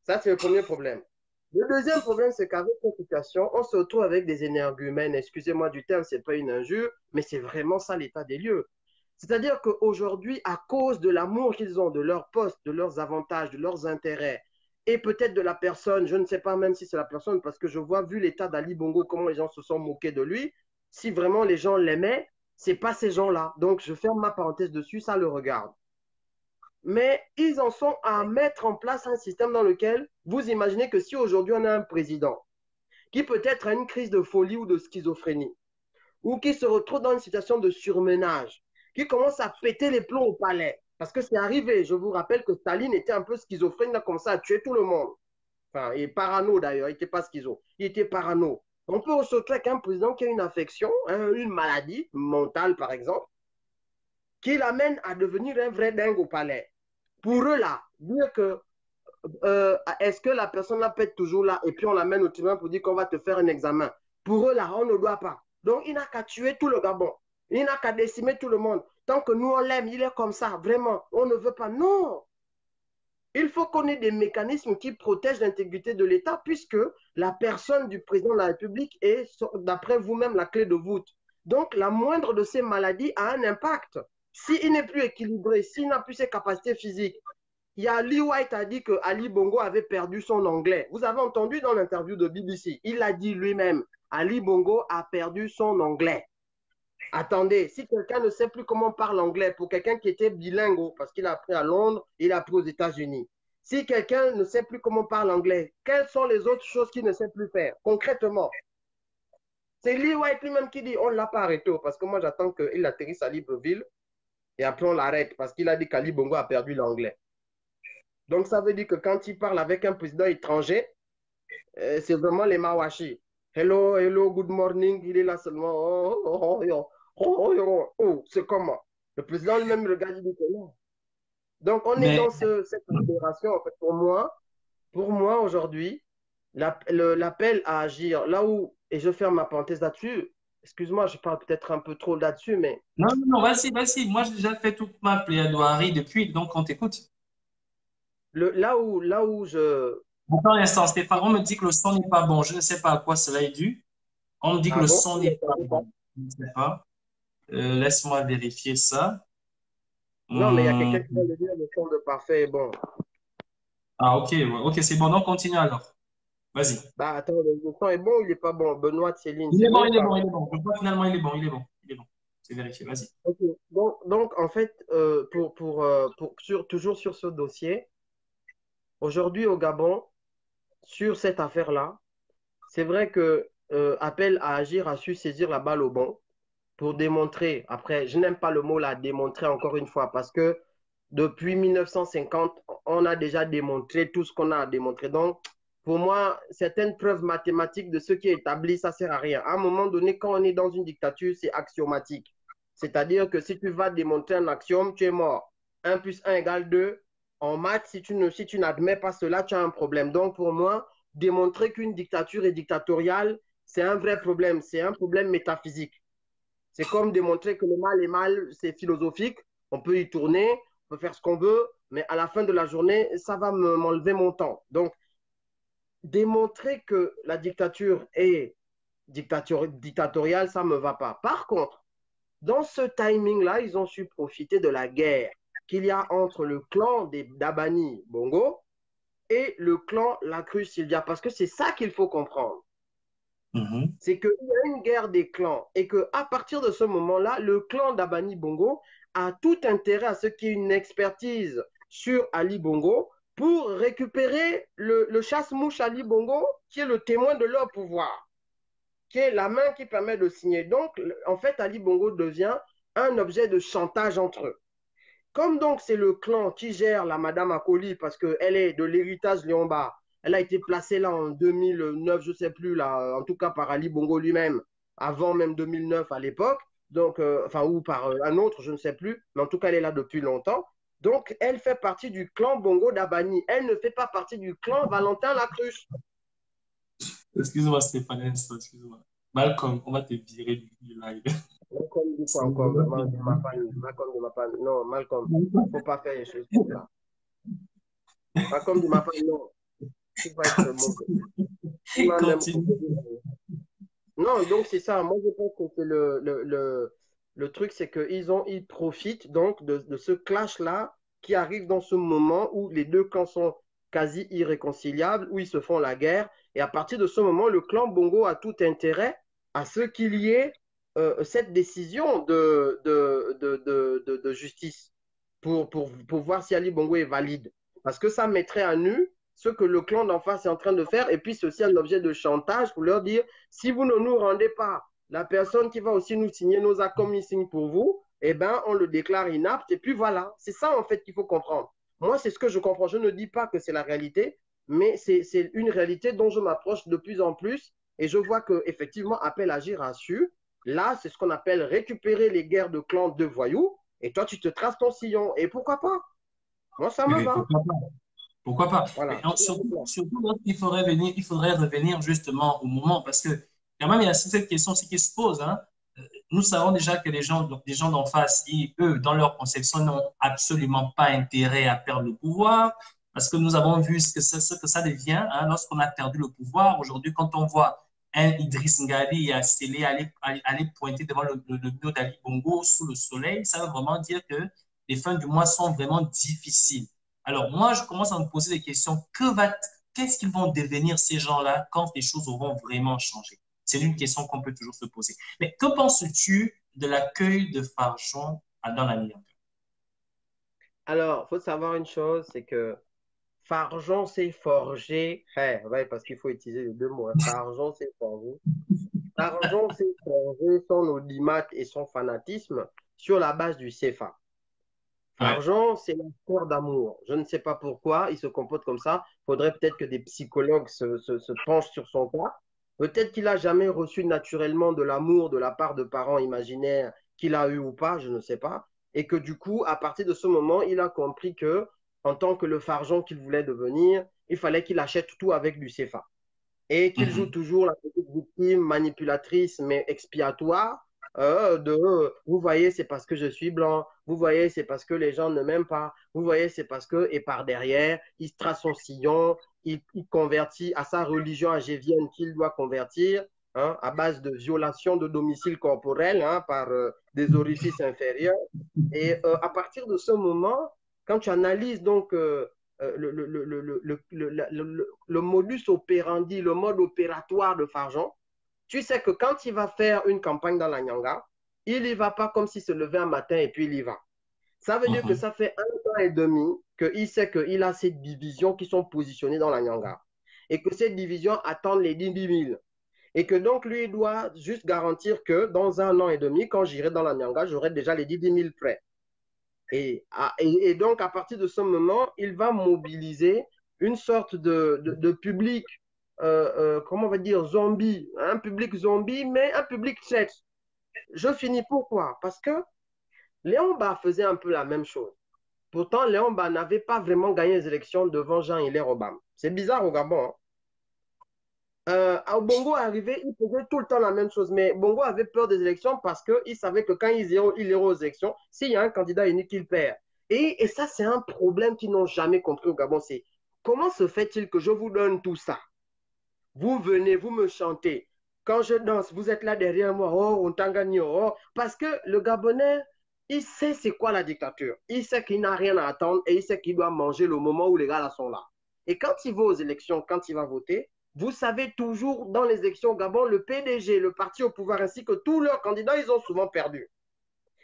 Ça, c'est le premier problème. Le deuxième problème, c'est qu'avec cette situation, on se retrouve avec des énergumènes. Excusez-moi du terme, c'est pas une injure, mais c'est vraiment ça l'état des lieux. C'est-à-dire qu'aujourd'hui, à cause de l'amour qu'ils ont de leur poste, de leurs avantages, de leurs intérêts, et peut-être de la personne, je ne sais pas même si c'est la personne, parce que je vois, vu l'état d'Ali Bongo, comment les gens se sont moqués de lui, si vraiment les gens l'aimaient, c'est pas ces gens-là. Donc, je ferme ma parenthèse dessus, ça le regarde. Mais ils en sont à mettre en place un système dans lequel vous imaginez que si aujourd'hui on a un président qui peut-être a une crise de folie ou de schizophrénie, ou qui se retrouve dans une situation de surmenage, qui commence à péter les plombs au palais, parce que c'est arrivé, je vous rappelle que Staline était un peu schizophrène, il a commencé à tuer tout le monde. Enfin, il est parano d'ailleurs, il n'était pas schizo, il était parano. On peut se retrouver avec un président qui a une affection, une maladie mentale par exemple, qui l'amène à devenir un vrai dingue au palais. Pour eux là, dire que est-ce que la personne là peut être toujours là et puis on l'amène au tribunal pour dire qu'on va te faire un examen. Pour eux là, on ne doit pas. Donc il n'a qu'à tuer tout le Gabon. Il n'a qu'à décimer tout le monde. Tant que nous on l'aime, il est comme ça, vraiment. On ne veut pas. Non. Il faut qu'on ait des mécanismes qui protègent l'intégrité de l'État puisque la personne du président de la République est, d'après vous-même, la clé de voûte. Donc la moindre de ces maladies a un impact. S'il n'est plus équilibré, s'il n'a plus ses capacités physiques, il y a Lee White a dit que Ali Bongo avait perdu son anglais. Vous avez entendu dans l'interview de BBC, il l'a dit lui-même. Ali Bongo a perdu son anglais. Attendez, si quelqu'un ne sait plus comment on parle anglais, pour quelqu'un qui était bilingue, parce qu'il a appris à Londres, il a appris aux États-Unis. Si quelqu'un ne sait plus comment on parle anglais, quelles sont les autres choses qu'il ne sait plus faire, concrètement? C'est Lee White lui-même qui dit, on ne l'a pas arrêté, parce que moi j'attends qu'il atterrisse à Libreville, et après on l'arrête, parce qu'il a dit qu'Ali Bongo a perdu l'anglais. Donc, ça veut dire que quand il parle avec un président étranger, c'est vraiment les Mawashi. Hello, hello, good morning. Il est là seulement. Oh, oh, oh, oh, oh, oh, c'est comment? Le président lui-même regarde, il dit que non. Donc, on est Mais dans cette opération. En fait, pour moi aujourd'hui, l'appel à agir, là où, et je ferme ma parenthèse là-dessus, excuse-moi, je parle peut-être un peu trop là-dessus, mais non, non, non, vas-y, vas-y. Moi, j'ai déjà fait toute ma plaidoirie depuis, donc on t'écoute. là où je. Attends un instant, Stéphane, on me dit que le son n'est pas bon. Je ne sais pas à quoi cela est dû. On me dit que Ah le bon? son n'est pas bon. Je ne sais pas. Laisse-moi vérifier ça. Non, mais il y a quelqu'un Hum. qui vient de dire le son de parfait est bon. Ah, ok, ouais. Ok, c'est bon. Donc, continue alors. Vas-y. Bah attends, le son est bon ou il est pas bon? Benoît, Céline, Il c'est est bon, bon ou il est pas? bon, il est bon. Je crois finalement, il est bon, il est bon. Il est bon. C'est vérifié. Vas-y. Ok. Donc, en fait, toujours sur ce dossier, aujourd'hui au Gabon, sur cette affaire-là, c'est vrai que Appel à agir a su saisir la balle au bon pour démontrer, après, je n'aime pas le mot là, démontrer encore une fois, parce que depuis 1950, on a déjà démontré tout ce qu'on a à démontrer. Donc, pour moi, certaines preuves mathématiques de ce qui est établi, ça ne sert à rien. À un moment donné, quand on est dans une dictature, c'est axiomatique. C'est-à-dire que si tu vas démontrer un axiome, tu es mort. 1 plus 1 égale 2. En maths, si tu n'admets pas cela, tu as un problème. Donc, pour moi, démontrer qu'une dictature est dictatoriale, c'est un vrai problème. C'est un problème métaphysique. C'est comme démontrer que le mal est mal, c'est philosophique. On peut y tourner, on peut faire ce qu'on veut, mais à la fin de la journée, ça va m'enlever mon temps. Donc, démontrer que la dictature est dictatoriale, ça ne me va pas. Par contre, dans ce timing-là, ils ont su profiter de la guerre qu'il y a entre le clan des Dabani Bongo et le clan Lacruz Sylvia, parce que c'est ça qu'il faut comprendre. C'est qu'il y a une guerre des clans et qu'à partir de ce moment-là, le clan d'Abani Bongo a tout intérêt à ce qu'il y ait une expertise sur Ali Bongo pour récupérer le chasse-mouche Ali Bongo, qui est le témoin de leur pouvoir, qui est la main qui permet de signer. Donc, en fait, Ali Bongo devient un objet de chantage entre eux. Comme donc c'est le clan qui gère la Madame Akoli parce qu'elle est de l'héritage Léonba, elle a été placée là en 2009, je ne sais plus, là, en tout cas par Ali Bongo lui-même, avant même 2009 à l'époque, donc, enfin, ou par un autre, je ne sais plus, mais en tout cas, elle est là depuis longtemps. Donc, elle fait partie du clan Bongo d'Abani. Elle ne fait pas partie du clan Valentin Lacruche. Excuse-moi, Stéphane, excuse-moi. Malcolm, on va te virer du live. Malcolm dit quoi encore? Malcolm de ma femme. Non, Malcolm, il ne faut pas faire les choses comme ça. Malcolm de ma femme, non. qui va être mauvais. On a même Continue. non, donc c'est ça. Moi, je pense que c'est le truc, c'est ils profitent donc de ce clash-là qui arrive dans ce moment où les deux clans sont quasi irréconciliables, où ils se font la guerre. Et à partir de ce moment, le clan Bongo a tout intérêt à ce qu'il y ait cette décision de justice pour voir si Ali Bongo est valide. Parce que ça mettrait à nu ce que le clan d'en face est en train de faire. Et puis, c'est aussi un objet de chantage pour leur dire, si vous ne nous rendez pas la personne qui va aussi nous signer nos accords signe pour vous, eh ben, on le déclare inapte. Et puis voilà, c'est ça en fait qu'il faut comprendre. Moi, c'est ce que je comprends. Je ne dis pas que c'est la réalité, mais c'est une réalité dont je m'approche de plus en plus. Et je vois que effectivement, Appel Agir a su. Là, c'est ce qu'on appelle récupérer les guerres de clans de voyous. Et toi, tu te traces ton sillon. Et pourquoi pas? Moi, ça me Mais va. pourquoi pas? Pourquoi pas? Mais Voilà. surtout il faudrait revenir justement au moment, parce que quand même, il y a cette question aussi qui se pose, hein. Nous savons déjà que les gens d'en face, eux, dans leur conception, n'ont absolument pas intérêt à perdre le pouvoir, parce que nous avons vu ce que ça devient, hein, lorsqu'on a perdu le pouvoir. Aujourd'hui, quand on voit un Idriss Ngabi et Assélé aller pointer devant le bureau d'Ali Bongo sous le soleil, ça veut vraiment dire que les fins du mois sont vraiment difficiles. Alors moi, je commence à me poser des questions. Qu'est-ce qu'ils vont devenir ces gens-là quand les choses auront vraiment changé? C'est une question qu'on peut toujours se poser. Mais que penses-tu de l'accueil de Farjon dans la Nyanga? Alors, il faut savoir une chose, c'est que Farjon s'est forgé, ouais, parce qu'il faut utiliser les deux mots, hein. Farjon s'est forgé. Farjon s'est forgé son audimat et son fanatisme sur la base du CFA. Ouais. Farjon, c'est l'affaire d'amour. Je ne sais pas pourquoi il se comporte comme ça. Il faudrait peut-être que des psychologues se penchent sur son cas. Peut-être qu'il n'a jamais reçu naturellement de l'amour de la part de parents imaginaires qu'il a eu ou pas, je ne sais pas. Et que du coup, à partir de ce moment, il a compris que, en tant que le Farjon qu'il voulait devenir, il fallait qu'il achète tout avec du CFA. Et qu'il joue Mhm. toujours la petite victime manipulatrice mais expiatoire vous voyez, c'est parce que je suis blanc, vous voyez, c'est parce que les gens ne m'aiment pas, vous voyez, c'est parce que, et par derrière, il se trace son sillon, il convertit à sa religion agévienne qu'il doit convertir, hein, à base de violation de domicile corporel hein, par des orifices inférieurs. Et à partir de ce moment, quand tu analyses donc le modus operandi, le mode opératoire de Farjon, tu sais que quand il va faire une campagne dans la Nyanga, il n'y va pas comme s'il se levait un matin et puis il y va. Ça veut dire que Mhm. ça fait 1 an et demi qu'il sait qu'il a ces divisions qui sont positionnées dans la Nyanga et que ces divisions attendent les 10 000. Et que donc lui, il doit juste garantir que dans 1 an et demi, quand j'irai dans la Nyanga, j'aurai déjà les 10 000 prêts. Et donc, à partir de ce moment, il va mobiliser une sorte de public, comment on va dire, zombie, un public zombie, mais un public sexe. Je finis pourquoi? Parce que Léon Ba faisait un peu la même chose. Pourtant, Léon Ba n'avait pas vraiment gagné les élections devant Jean-Hilaire Obama. C'est bizarre au Gabon, hein. Bongo arrivé, il faisait tout le temps la même chose. Mais Bongo avait peur des élections parce qu'il savait que quand il irait aux élections, s'il y a un candidat unique, il perd. Et ça, c'est un problème qu'ils n'ont jamais compris au Gabon. C'est comment se fait-il que je vous donne tout ça? Vous venez, vous me chantez. Quand je danse, vous êtes là derrière moi. Oh, on t'a gagné. Oh. Parce que le Gabonais, il sait c'est quoi la dictature. Il sait qu'il n'a rien à attendre et il sait qu'il doit manger le moment où les gars là sont là. Et quand il va aux élections, quand il va voter, vous savez toujours dans les élections au Gabon, le PDG, le parti au pouvoir, ainsi que tous leurs candidats, ils ont souvent perdu.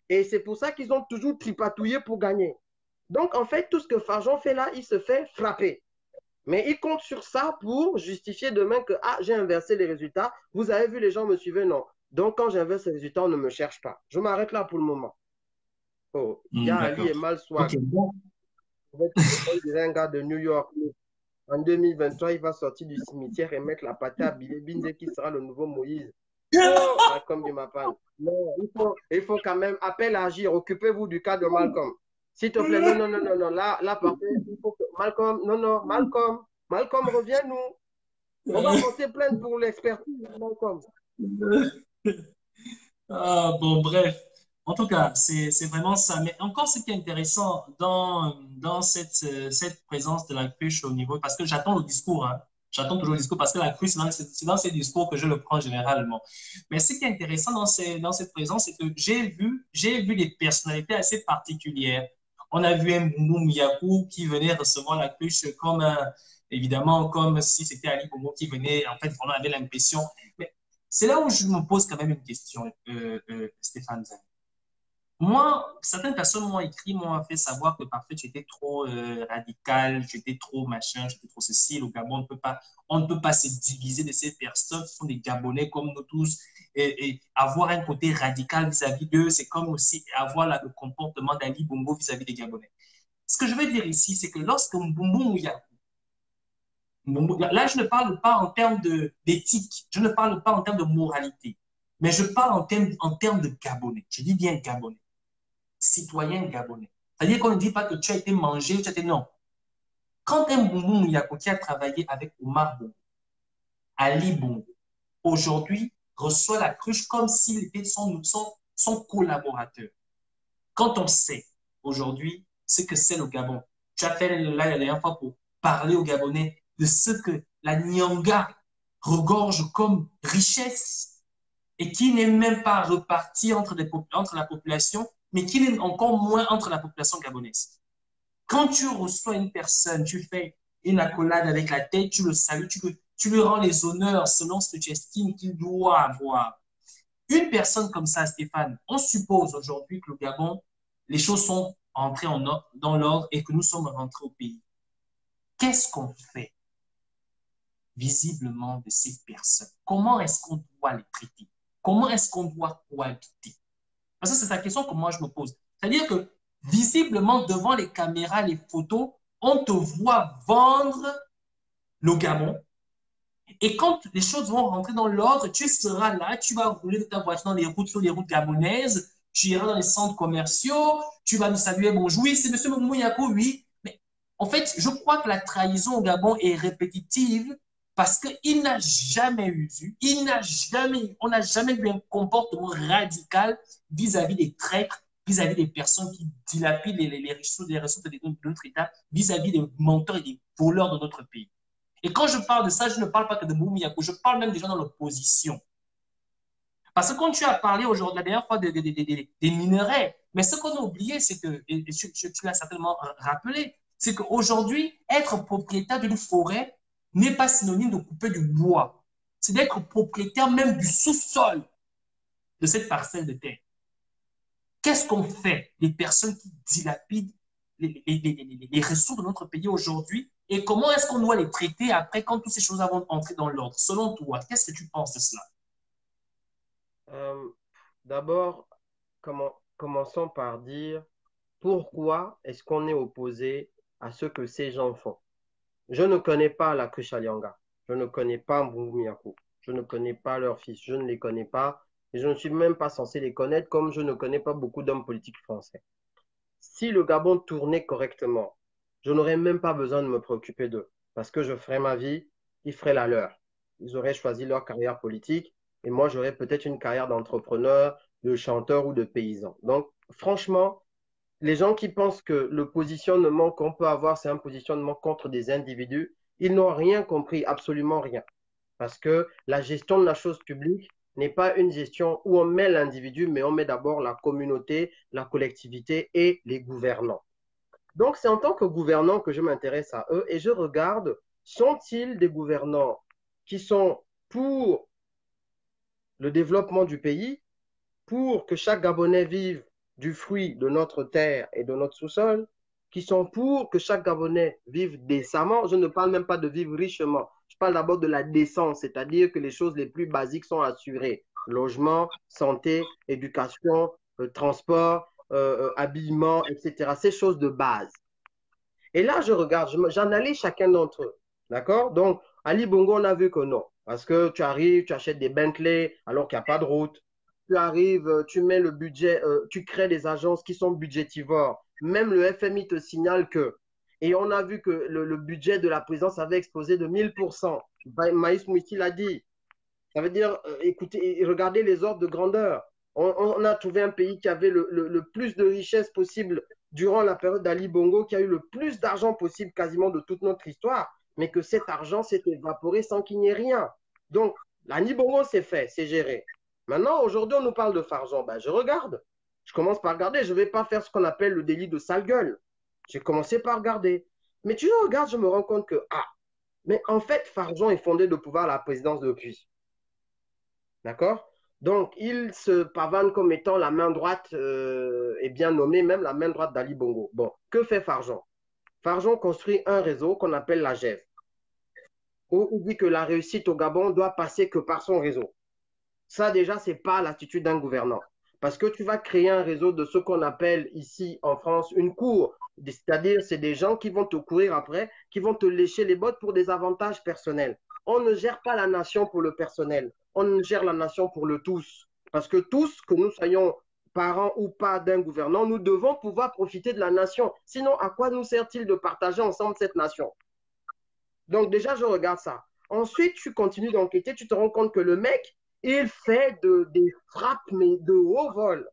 Et c'est pour ça qu'ils ont toujours tripatouillé pour gagner. Donc, en fait, tout ce que Farjon fait là, il se fait frapper. Mais il compte sur ça pour justifier demain que ah, j'ai inversé les résultats. Vous avez vu, les gens me suivaient, non. Donc, quand j'inverse les résultats, on ne me cherche pas. Je m'arrête là pour le moment. Oh, Ya Ali D'accord. est mal Ok, swag. bon. On dirait un gars de New York. En 2023, il va sortir du cimetière et mettre la pâté à Billy Binze qui sera le nouveau Moïse. Oh, Malcolm du Mapan. Non, il faut quand même appeler à agir. Occupez-vous du cas de Malcolm. S'il te plaît, non, non, non, non, non. Là, parfait. Il faut que Malcolm, non, non, Malcolm. Malcolm, reviens-nous. On va porter plainte pour l'expertise, Malcolm. Ah, bon, bref. En tout cas, c'est vraiment ça. Mais encore, ce qui est intéressant dans cette présence de la cruche au niveau, parce que j'attends le discours, hein. J'attends toujours le discours parce que la cruche, c'est dans ces discours que je le prends généralement. Mais ce qui est intéressant dans cette présence, c'est que j'ai vu des personnalités assez particulières. On a vu un Boumou Miyakou qui venait recevoir la cruche comme, évidemment, comme si c'était Ali Bongo qui venait. En fait, on avait l'impression. Mais c'est là où je me pose quand même une question, Stéphane Zane. Moi, certaines personnes m'ont écrit, m'ont fait savoir que parfait, tu étais trop radical, tu étais trop machin, tu étais trop ceci. Le Gabon, on ne peut pas se diviser de ces personnes qui sont des Gabonais comme nous tous. Et avoir un côté radical vis-à-vis d'eux, c'est comme aussi avoir le comportement d'Ali Bongo vis-à-vis des Gabonais. Ce que je veux dire ici, c'est que lorsque Mbumbu Mouyakou, là, je ne parle pas en termes d'éthique, je ne parle pas en termes de moralité, mais je parle en termes de Gabonais. Je dis bien Gabonais, citoyen gabonais. C'est-à-dire qu'on ne dit pas que tu as été mangé, tu as été non. Quand un Boumou Mouyakou qui a travaillé avec Omar Bongo, Ali Bongo, aujourd'hui reçoit la cruche comme s'il était son collaborateur. Quand on sait aujourd'hui ce que c'est le Gabon, tu as fait là la dernière fois pour parler aux Gabonais de ce que la Nyanga regorge comme richesse et qui n'est même pas reparti entre la population, mais qui n'est encore moins entre la population gabonaise. Quand tu reçois une personne, tu fais une accolade avec la tête, tu le salues, tu lui rends les honneurs selon ce que tu estimes qu'il doit avoir. Une personne comme ça, Stéphane, on suppose aujourd'hui que le Gabon, les choses sont entrées dans l'ordre et que nous sommes rentrés au pays. Qu'est-ce qu'on fait visiblement de ces personnes? Comment est-ce qu'on doit les traiter? Comment est-ce qu'on doit cohabiter? Parce que c'est la question que moi je me pose. C'est-à-dire que visiblement devant les caméras, les photos, on te voit vendre le Gabon. Et quand les choses vont rentrer dans l'ordre, tu seras là, tu vas rouler de ta voiture dans les routes, sur les routes gabonaises, tu iras dans les centres commerciaux, tu vas nous saluer, bonjour, oui, c'est M. Mouyako, oui. Mais en fait, je crois que la trahison au Gabon est répétitive parce qu'il n'a jamais eu, on n'a jamais eu un comportement radical vis-à-vis des traîtres, vis-à-vis des personnes qui dilapident les ressources de notre État, vis-à-vis des menteurs et des voleurs de notre pays. Et quand je parle de ça, je ne parle pas que de Moumiyako, je parle même des gens dans l'opposition. Parce que quand tu as parlé aujourd'hui, la dernière fois, des minerais, mais ce qu'on a oublié, c'est que, et tu l'as certainement rappelé, c'est qu'aujourd'hui, être propriétaire d'une forêt n'est pas synonyme de couper du bois. C'est d'être propriétaire même du sous-sol de cette parcelle de terre. Qu'est-ce qu'on fait des personnes qui dilapident les ressources de notre pays aujourd'hui et comment est-ce qu'on doit les traiter après quand toutes ces choses vont entrer dans l'ordre? Selon toi, qu'est-ce que tu penses de cela? D'abord, commençons par dire pourquoi est-ce qu'on est opposé à ce que ces gens font. Je ne connais pas la Kushalianga, je ne connais pas Mboumiakou, je ne connais pas leurs fils, je ne les connais pas et je ne suis même pas censé les connaître comme je ne connais pas beaucoup d'hommes politiques français. Si le Gabon tournait correctement, je n'aurais même pas besoin de me préoccuper d'eux parce que je ferais ma vie, ils feraient la leur. Ils auraient choisi leur carrière politique et moi, j'aurais peut-être une carrière d'entrepreneur, de chanteur ou de paysan. Donc, franchement, les gens qui pensent que le positionnement qu'on peut avoir, c'est un positionnement contre des individus, ils n'ont rien compris, absolument rien. Parce que la gestion de la chose publique n'est pas une gestion où on met l'individu, mais on met d'abord la communauté, la collectivité et les gouvernants. Donc, c'est en tant que gouvernant que je m'intéresse à eux et je regarde, sont-ils des gouvernants qui sont pour le développement du pays, pour que chaque Gabonais vive du fruit de notre terre et de notre sous-sol, qui sont pour que chaque Gabonais vive décemment. Je ne parle même pas de vivre richement. Je parle d'abord de la décence, c'est-à-dire que les choses les plus basiques sont assurées. Logement, santé, éducation, transport, habillement, etc. Ces choses de base. Et là, je regarde, j'analyse chacun d'entre eux. D'accord? Donc, Ali Bongo, on a vu que non. Parce que tu arrives, tu achètes des Bentley alors qu'il n'y a pas de route. Tu arrives, tu mets le budget, tu crées des agences qui sont budgétivores. Même le FMI te signale que. Et on a vu que le budget de la présidence avait explosé de 1000%. Maïs Mouissi l'a dit. Ça veut dire, écoutez, regardez les ordres de grandeur. On a trouvé un pays qui avait le plus de richesses possible durant la période d'Ali Bongo, qui a eu le plus d'argent possible quasiment de toute notre histoire, mais que cet argent s'est évaporé sans qu'il n'y ait rien. Donc, l'Ali Bongo, c'est fait, c'est géré. Maintenant, aujourd'hui, on nous parle de Fargeon. Ben, je regarde. Je commence par regarder. Je ne vais pas faire ce qu'on appelle le délit de sale gueule. J'ai commencé par regarder. Mais tu regardes, je me rends compte que, ah, mais en fait, Fargeon est fondé de pouvoir à la présidence depuis. D'accord? Donc, il se pavane comme étant la main droite, et bien nommée même la main droite d'Ali Bongo. Bon, que fait Fargeon? Fargeon construit un réseau qu'on appelle la GEV, où il dit que la réussite au Gabon doit passer que par son réseau. Ça, déjà, ce n'est pas l'attitude d'un gouvernant. Parce que tu vas créer un réseau de ce qu'on appelle ici en France une cour. C'est-à-dire, c'est des gens qui vont te courir après, qui vont te lécher les bottes pour des avantages personnels. On ne gère pas la nation pour le personnel. On gère la nation pour le tous. Parce que tous, que nous soyons parents ou pas d'un gouvernant, nous devons pouvoir profiter de la nation. Sinon, à quoi nous sert-il de partager ensemble cette nation? Donc déjà, je regarde ça. Ensuite, tu continues d'enquêter, tu te rends compte que le mec, il fait des frappes, mais de haut vol.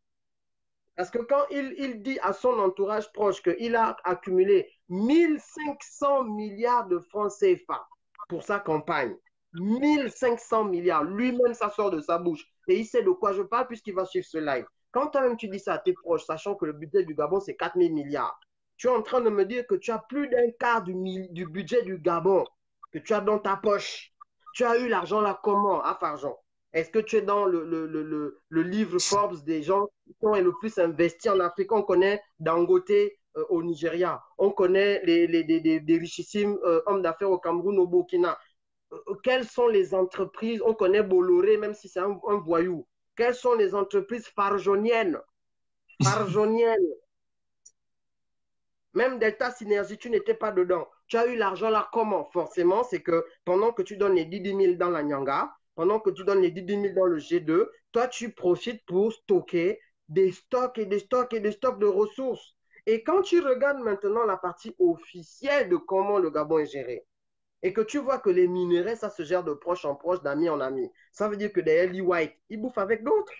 Parce que quand il dit à son entourage proche qu'il a accumulé 1500 milliards de francs CFA pour sa campagne, 1500 milliards, lui-même ça sort de sa bouche. Et il sait de quoi je parle puisqu'il va suivre ce live. Quand toi-même tu dis ça à tes proches, sachant que le budget du Gabon c'est 4000 milliards, tu es en train de me dire que tu as plus d'un quart du budget du Gabon que tu as dans ta poche. Tu as eu l'argent là comment, à Fargeon? Est-ce que tu es dans le livre Forbes des gens qui sont le plus investis en Afrique? On connaît Dangote au Nigeria. On connaît des richissimes hommes d'affaires au Cameroun, au Burkina. Quelles sont les entreprises? On connaît Bolloré, même si c'est un voyou. Quelles sont les entreprises fargoniennes? Fargoniennes. Même Delta Synergie, tu n'étais pas dedans. Tu as eu l'argent là comment? Forcément, c'est que pendant que tu donnes les 10 000 dans la Nyanga, pendant que tu donnes les 10 000 dans le G2, toi, tu profites pour stocker des stocks et des stocks et des stocks de ressources. Et quand tu regardes maintenant la partie officielle de comment le Gabon est géré, et que tu vois que les minerais, ça se gère de proche en proche, d'ami en ami, ça veut dire que des Ellie White, ils bouffent avec d'autres.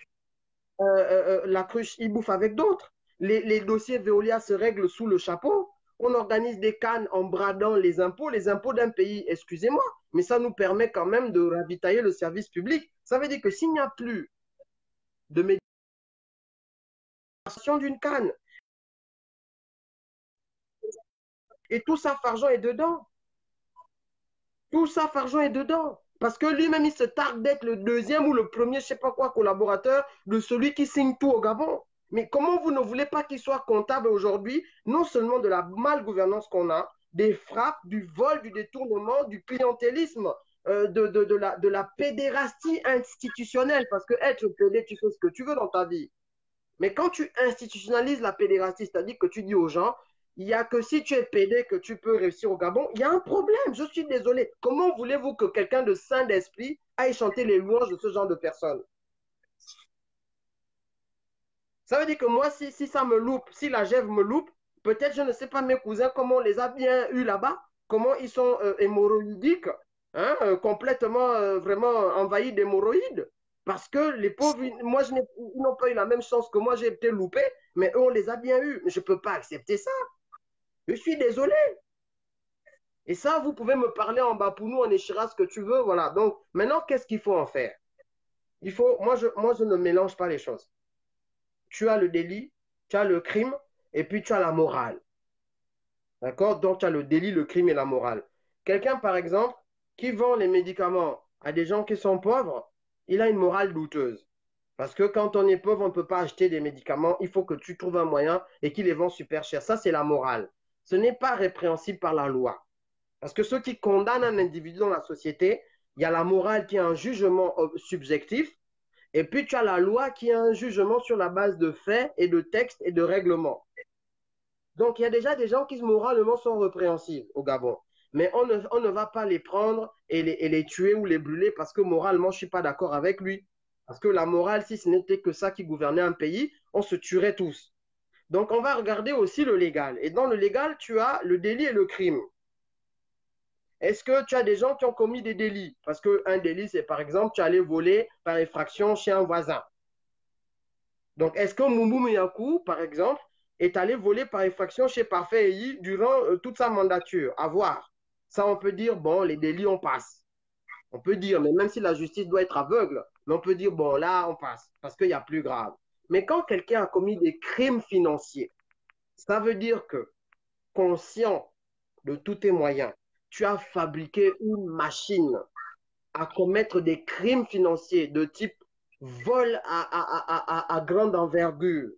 La cruche, ils bouffent avec d'autres. Les dossiers Veolia se règlent sous le chapeau. On organise des cannes en bradant les impôts d'un pays, excusez-moi, mais ça nous permet quand même de ravitailler le service public. Ça veut dire que s'il n'y a plus de médiation d'une canne, et tout ça, Fargeon est dedans. Tout ça, Fargeon est dedans. Parce que lui-même, il se targue d'être le deuxième ou le premier, je ne sais pas quoi, collaborateur de celui qui signe tout au Gabon. Mais comment vous ne voulez pas qu'il soit comptable aujourd'hui, non seulement de la malgouvernance qu'on a, des frappes, du vol, du détournement, du clientélisme, de la pédérastie institutionnelle, parce que être pédé, tu fais ce que tu veux dans ta vie. Mais quand tu institutionnalises la pédérastie, c'est-à-dire que tu dis aux gens, il n'y a que si tu es pédé que tu peux réussir au Gabon, il y a un problème, je suis désolé. Comment voulez-vous que quelqu'un de sain d'esprit aille chanter les louanges de ce genre de personnes? Ça veut dire que moi, si ça me loupe, si la gève me loupe, peut-être, je ne sais pas, mes cousins, comment on les a bien eus là-bas, comment ils sont hémorroïdiques, hein, complètement, vraiment envahis d'hémorroïdes. Parce que les pauvres, moi, ils n'ont pas eu la même chance que moi, j'ai été loupé, mais eux, on les a bien eus. Mais je ne peux pas accepter ça. Je suis désolé. Et ça, vous pouvez me parler en Bapounou, en Échira, ce que tu veux, voilà. Donc, maintenant, qu'est-ce qu'il faut en faire? Moi, je ne mélange pas les choses. Tu as le délit, tu as le crime, et puis tu as la morale. D'accord? Donc, tu as le délit, le crime et la morale. Quelqu'un, par exemple, qui vend les médicaments à des gens qui sont pauvres, il a une morale douteuse. Parce que quand on est pauvre, on ne peut pas acheter des médicaments. Il faut que tu trouves un moyen et qu'il les vend super cher. Ça, c'est la morale. Ce n'est pas répréhensible par la loi. Parce que ceux qui condamnent un individu dans la société, il y a la morale qui est un jugement subjectif. Et puis, tu as la loi qui est un jugement sur la base de faits et de textes et de règlements. Donc, il y a déjà des gens qui moralement sont répréhensibles au Gabon. Mais on ne va pas les prendre et les tuer ou les brûler parce que moralement, je ne suis pas d'accord avec lui. Parce que la morale, si ce n'était que ça qui gouvernait un pays, on se tuerait tous. Donc, on va regarder aussi le légal. Et dans le légal, tu as le délit et le crime. Est-ce que tu as des gens qui ont commis des délits? Parce qu'un délit, c'est par exemple, tu allais voler par effraction chez un voisin. Donc, est-ce que Moumou Miyakou, par exemple, est allé voler par effraction chez Parfait Eyi durant toute sa mandature? À voir. Ça, on peut dire, bon, les délits, on passe. On peut dire, mais même si la justice doit être aveugle, mais on peut dire, bon, là, on passe, parce qu'il y a plus grave. Mais quand quelqu'un a commis des crimes financiers, ça veut dire que, conscient de tous tes moyens, tu as fabriqué une machine à commettre des crimes financiers de type vol à grande envergure,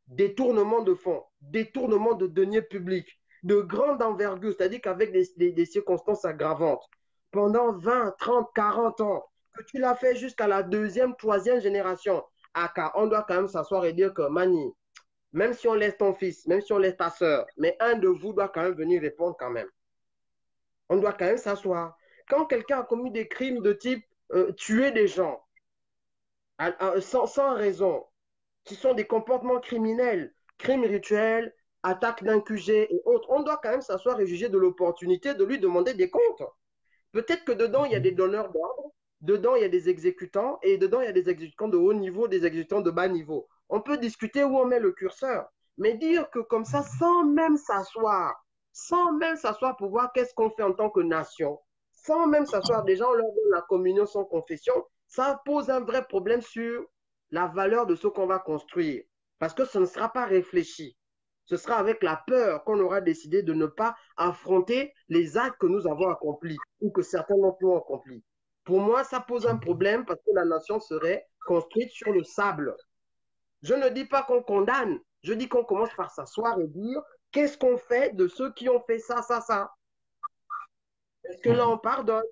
détournement de fonds, détournement de deniers publics, de grande envergure, c'est-à-dire qu'avec des circonstances aggravantes, pendant 20, 30, 40 ans, que tu l'as fait jusqu'à la deuxième, troisième génération, on doit quand même s'asseoir et dire que Mani, même si on laisse ton fils, même si on laisse ta soeur, mais un de vous doit quand même venir répondre quand même. On doit quand même s'asseoir. Quand quelqu'un a commis des crimes de type tuer des gens sans raison, qui sont des comportements criminels, crimes rituels, attaques d'un QG et autres, on doit quand même s'asseoir et juger de l'opportunité de lui demander des comptes. Peut-être que dedans, il y a des donneurs d'ordre, dedans, il y a des exécutants, et dedans, il y a des exécutants de haut niveau, des exécutants de bas niveau. On peut discuter où on met le curseur, mais dire que comme ça, sans même s'asseoir pour voir qu'est-ce qu'on fait en tant que nation, sans même s'asseoir, déjà, on leur donne la communion sans confession, ça pose un vrai problème sur la valeur de ce qu'on va construire. Parce que ce ne sera pas réfléchi. Ce sera avec la peur qu'on aura décidé de ne pas affronter les actes que nous avons accomplis ou que certains d'entre nous ont accomplis. Pour moi, ça pose un problème parce que la nation serait construite sur le sable. Je ne dis pas qu'on condamne, je dis qu'on commence par s'asseoir et dire qu'est-ce qu'on fait de ceux qui ont fait ça, ça, ça. Est-ce que là on pardonne?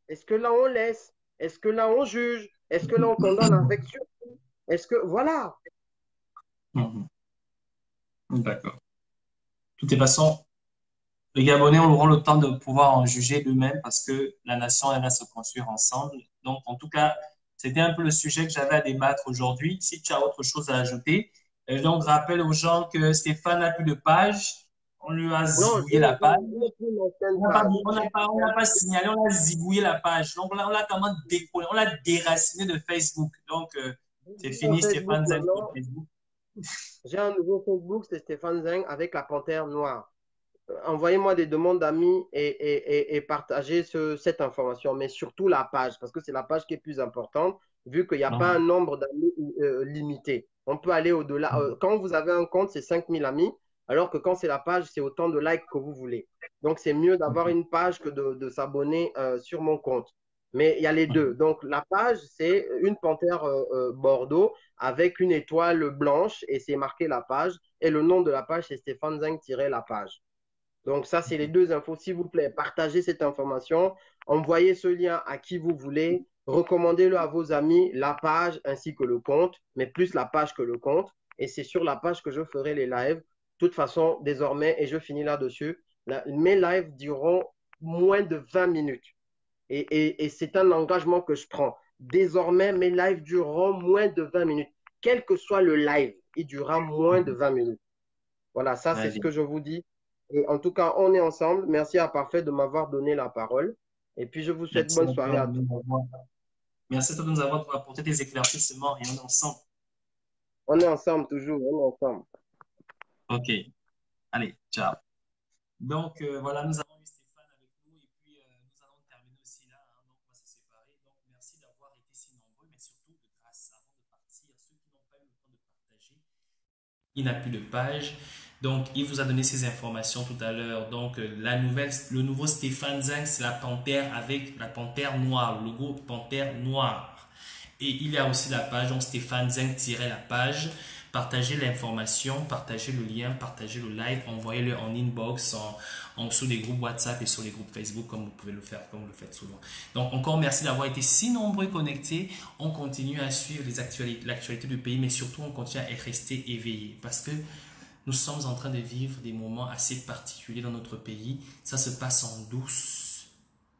Est-ce que là on laisse? Est-ce que là on juge? Est-ce que là on condamne avec surtout? Est-ce que voilà. D'accord. De toutes les façons, les Gabonais auront le temps de pouvoir en juger eux-mêmes parce que la nation, elle va se construire ensemble. Donc, en tout cas, c'était un peu le sujet que j'avais à débattre aujourd'hui. Si tu as autre chose à ajouter, donc, je rappelle aux gens que Stéphane n'a plus de page. On lui a Non, zigouillé la page. plus mon ancienne On page. n'a pas signalé, on a zigouillé la page. Donc, on l'a comment décollé, on l'a déraciné de Facebook. Donc, c'est fini, Facebook Stéphane Zen sur maintenant, Facebook. j'ai un nouveau Facebook, c'est Stéphane Zeng avec la panthère noire. Envoyez-moi des demandes d'amis et partagez cette information, mais surtout la page, parce que c'est la page qui est plus importante, vu qu'il n'y a pas un nombre d'amis limité. On peut aller au-delà. Quand vous avez un compte, c'est 5000 amis, alors que quand c'est la page, c'est autant de likes que vous voulez. Donc, c'est mieux d'avoir une page que de s'abonner sur mon compte. Mais il y a les deux. Donc, la page, c'est une panthère bordeaux avec une étoile blanche et c'est marqué la page. Et le nom de la page, c'est Stéphane Zeng-la page. Donc, ça, c'est les deux infos. S'il vous plaît, partagez cette information, envoyez ce lien à qui vous voulez, recommandez-le à vos amis, la page ainsi que le compte, mais plus la page que le compte. Et c'est sur la page que je ferai les lives. De toute façon, désormais, et je finis là-dessus, mes lives dureront moins de 20 minutes. Et c'est un engagement que je prends. Désormais, mes lives dureront moins de 20 minutes. Quel que soit le live, il durera moins de 20 minutes. Voilà, ça, c'est ce que je vous dis. Et en tout cas, on est ensemble. Merci à Parfait de m'avoir donné la parole. Et puis, je vous souhaite bonne soirée à tous. Merci à toi de nous avoir apporté des éclaircissements et on est ensemble. On est ensemble toujours, on est ensemble. OK. Allez, ciao. Donc, voilà, nous avons eu Stéphane avec nous et puis nous allons terminer aussi là. Hein, donc, on va se séparer. Donc, merci d'avoir été si nombreux, mais surtout de grâce avant de partir. Ceux qui n'ont pas eu le temps de partager, il n'a plus de page. Donc, il vous a donné ces informations tout à l'heure. Donc, le nouveau Stéphane Zeng, c'est la panthère avec la panthère noire, le logo panthère noire. Et il y a aussi la page, donc Stéphane Zeng-la page. Partagez l'information, partagez le lien, partagez le live, envoyez-le en inbox, sur les groupes WhatsApp et sur les groupes Facebook, comme vous pouvez le faire, comme vous le faites souvent. Donc, encore merci d'avoir été si nombreux connectés. On continue à suivre l'actualité du pays, mais surtout, on continue à rester éveillé parce que nous sommes en train de vivre des moments assez particuliers dans notre pays. Ça se passe en douce,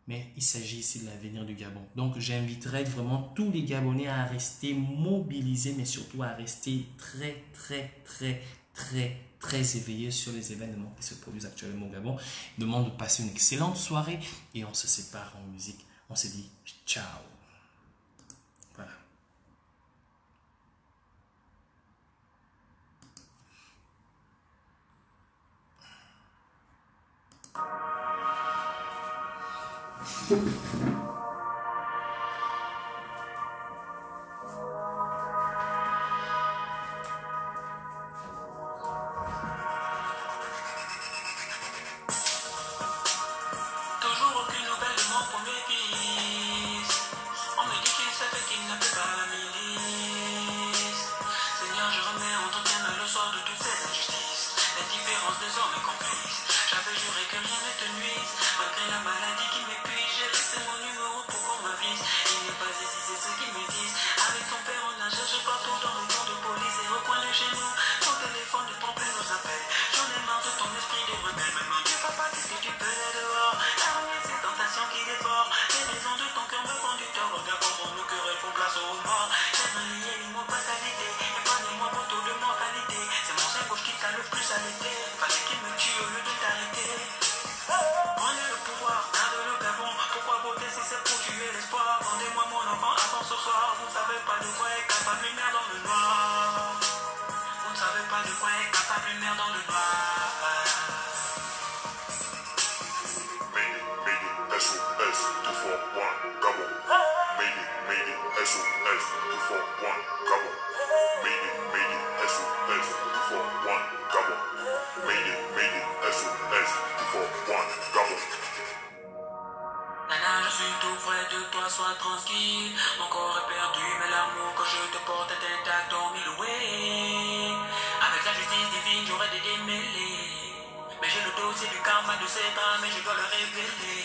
mais il s'agit ici de l'avenir du Gabon. Donc, j'inviterai vraiment tous les Gabonais à rester mobilisés, mais surtout à rester très, très, très, très, très éveillés sur les événements qui se produisent actuellement au Gabon. Je demande de passer une excellente soirée et on se sépare en musique. On se dit ciao. Voilà. Toujours aucune nouvelle de mon premier fils. On me dit qu'il savait qu'il n'avait pas la milice. Seigneur, je remets entre tes mains le sort de toutes ces injustices. L'indifférence des hommes est complice. J'avais juré que rien ne te nuise. Malgré la maladie qui m'épuise, j'ai laissé mon numéro pour qu'on m'avise. Il n'est pas ici, c'est ce qu'ils me disent. Avec ton père, on a cherché partout dans le camp de police. Et au coin de chez nous, ton téléphone ne prend plus nos appels. J'en ai marre de ton esprit de rebelle. Mais mon Dieu, papa, qu'est-ce que tu faisais dehors? Ces tentations qui dévorent les raisons de ton cœur me font du tort. Regarde comment nos querelles font place aux morts. J'ai relié une mauvaise fatalité. Épargne-moi mon taux de mortalité. C'est mon sein gauche qui t'a le plus allaité. Fallait qu'il me tue au lieu de t'arrêter. Prenez le pouvoir, garde le Gabon. Pourquoi voter si c'est pour tuer l'espoir? Rendez-moi mon enfant avant ce soir. Vous ne savez pas de quoi est capable une mère dans le noir. Vous ne savez pas de quoi est capable une mère dans le noir. SOS 241 Gabon. Made it SOS 241 Gabon. Made it SOS 241 Gabon. Made it SOS 241 Gabon. Nana, je suis tout près de toi, sois tranquille. Mon corps est perdu, mais l'amour que je te porte est intact, dans mille way. Avec la justice divine, j'aurais des démêlés. Mais j'ai le dossier du karma de ces drames et je dois le révéler.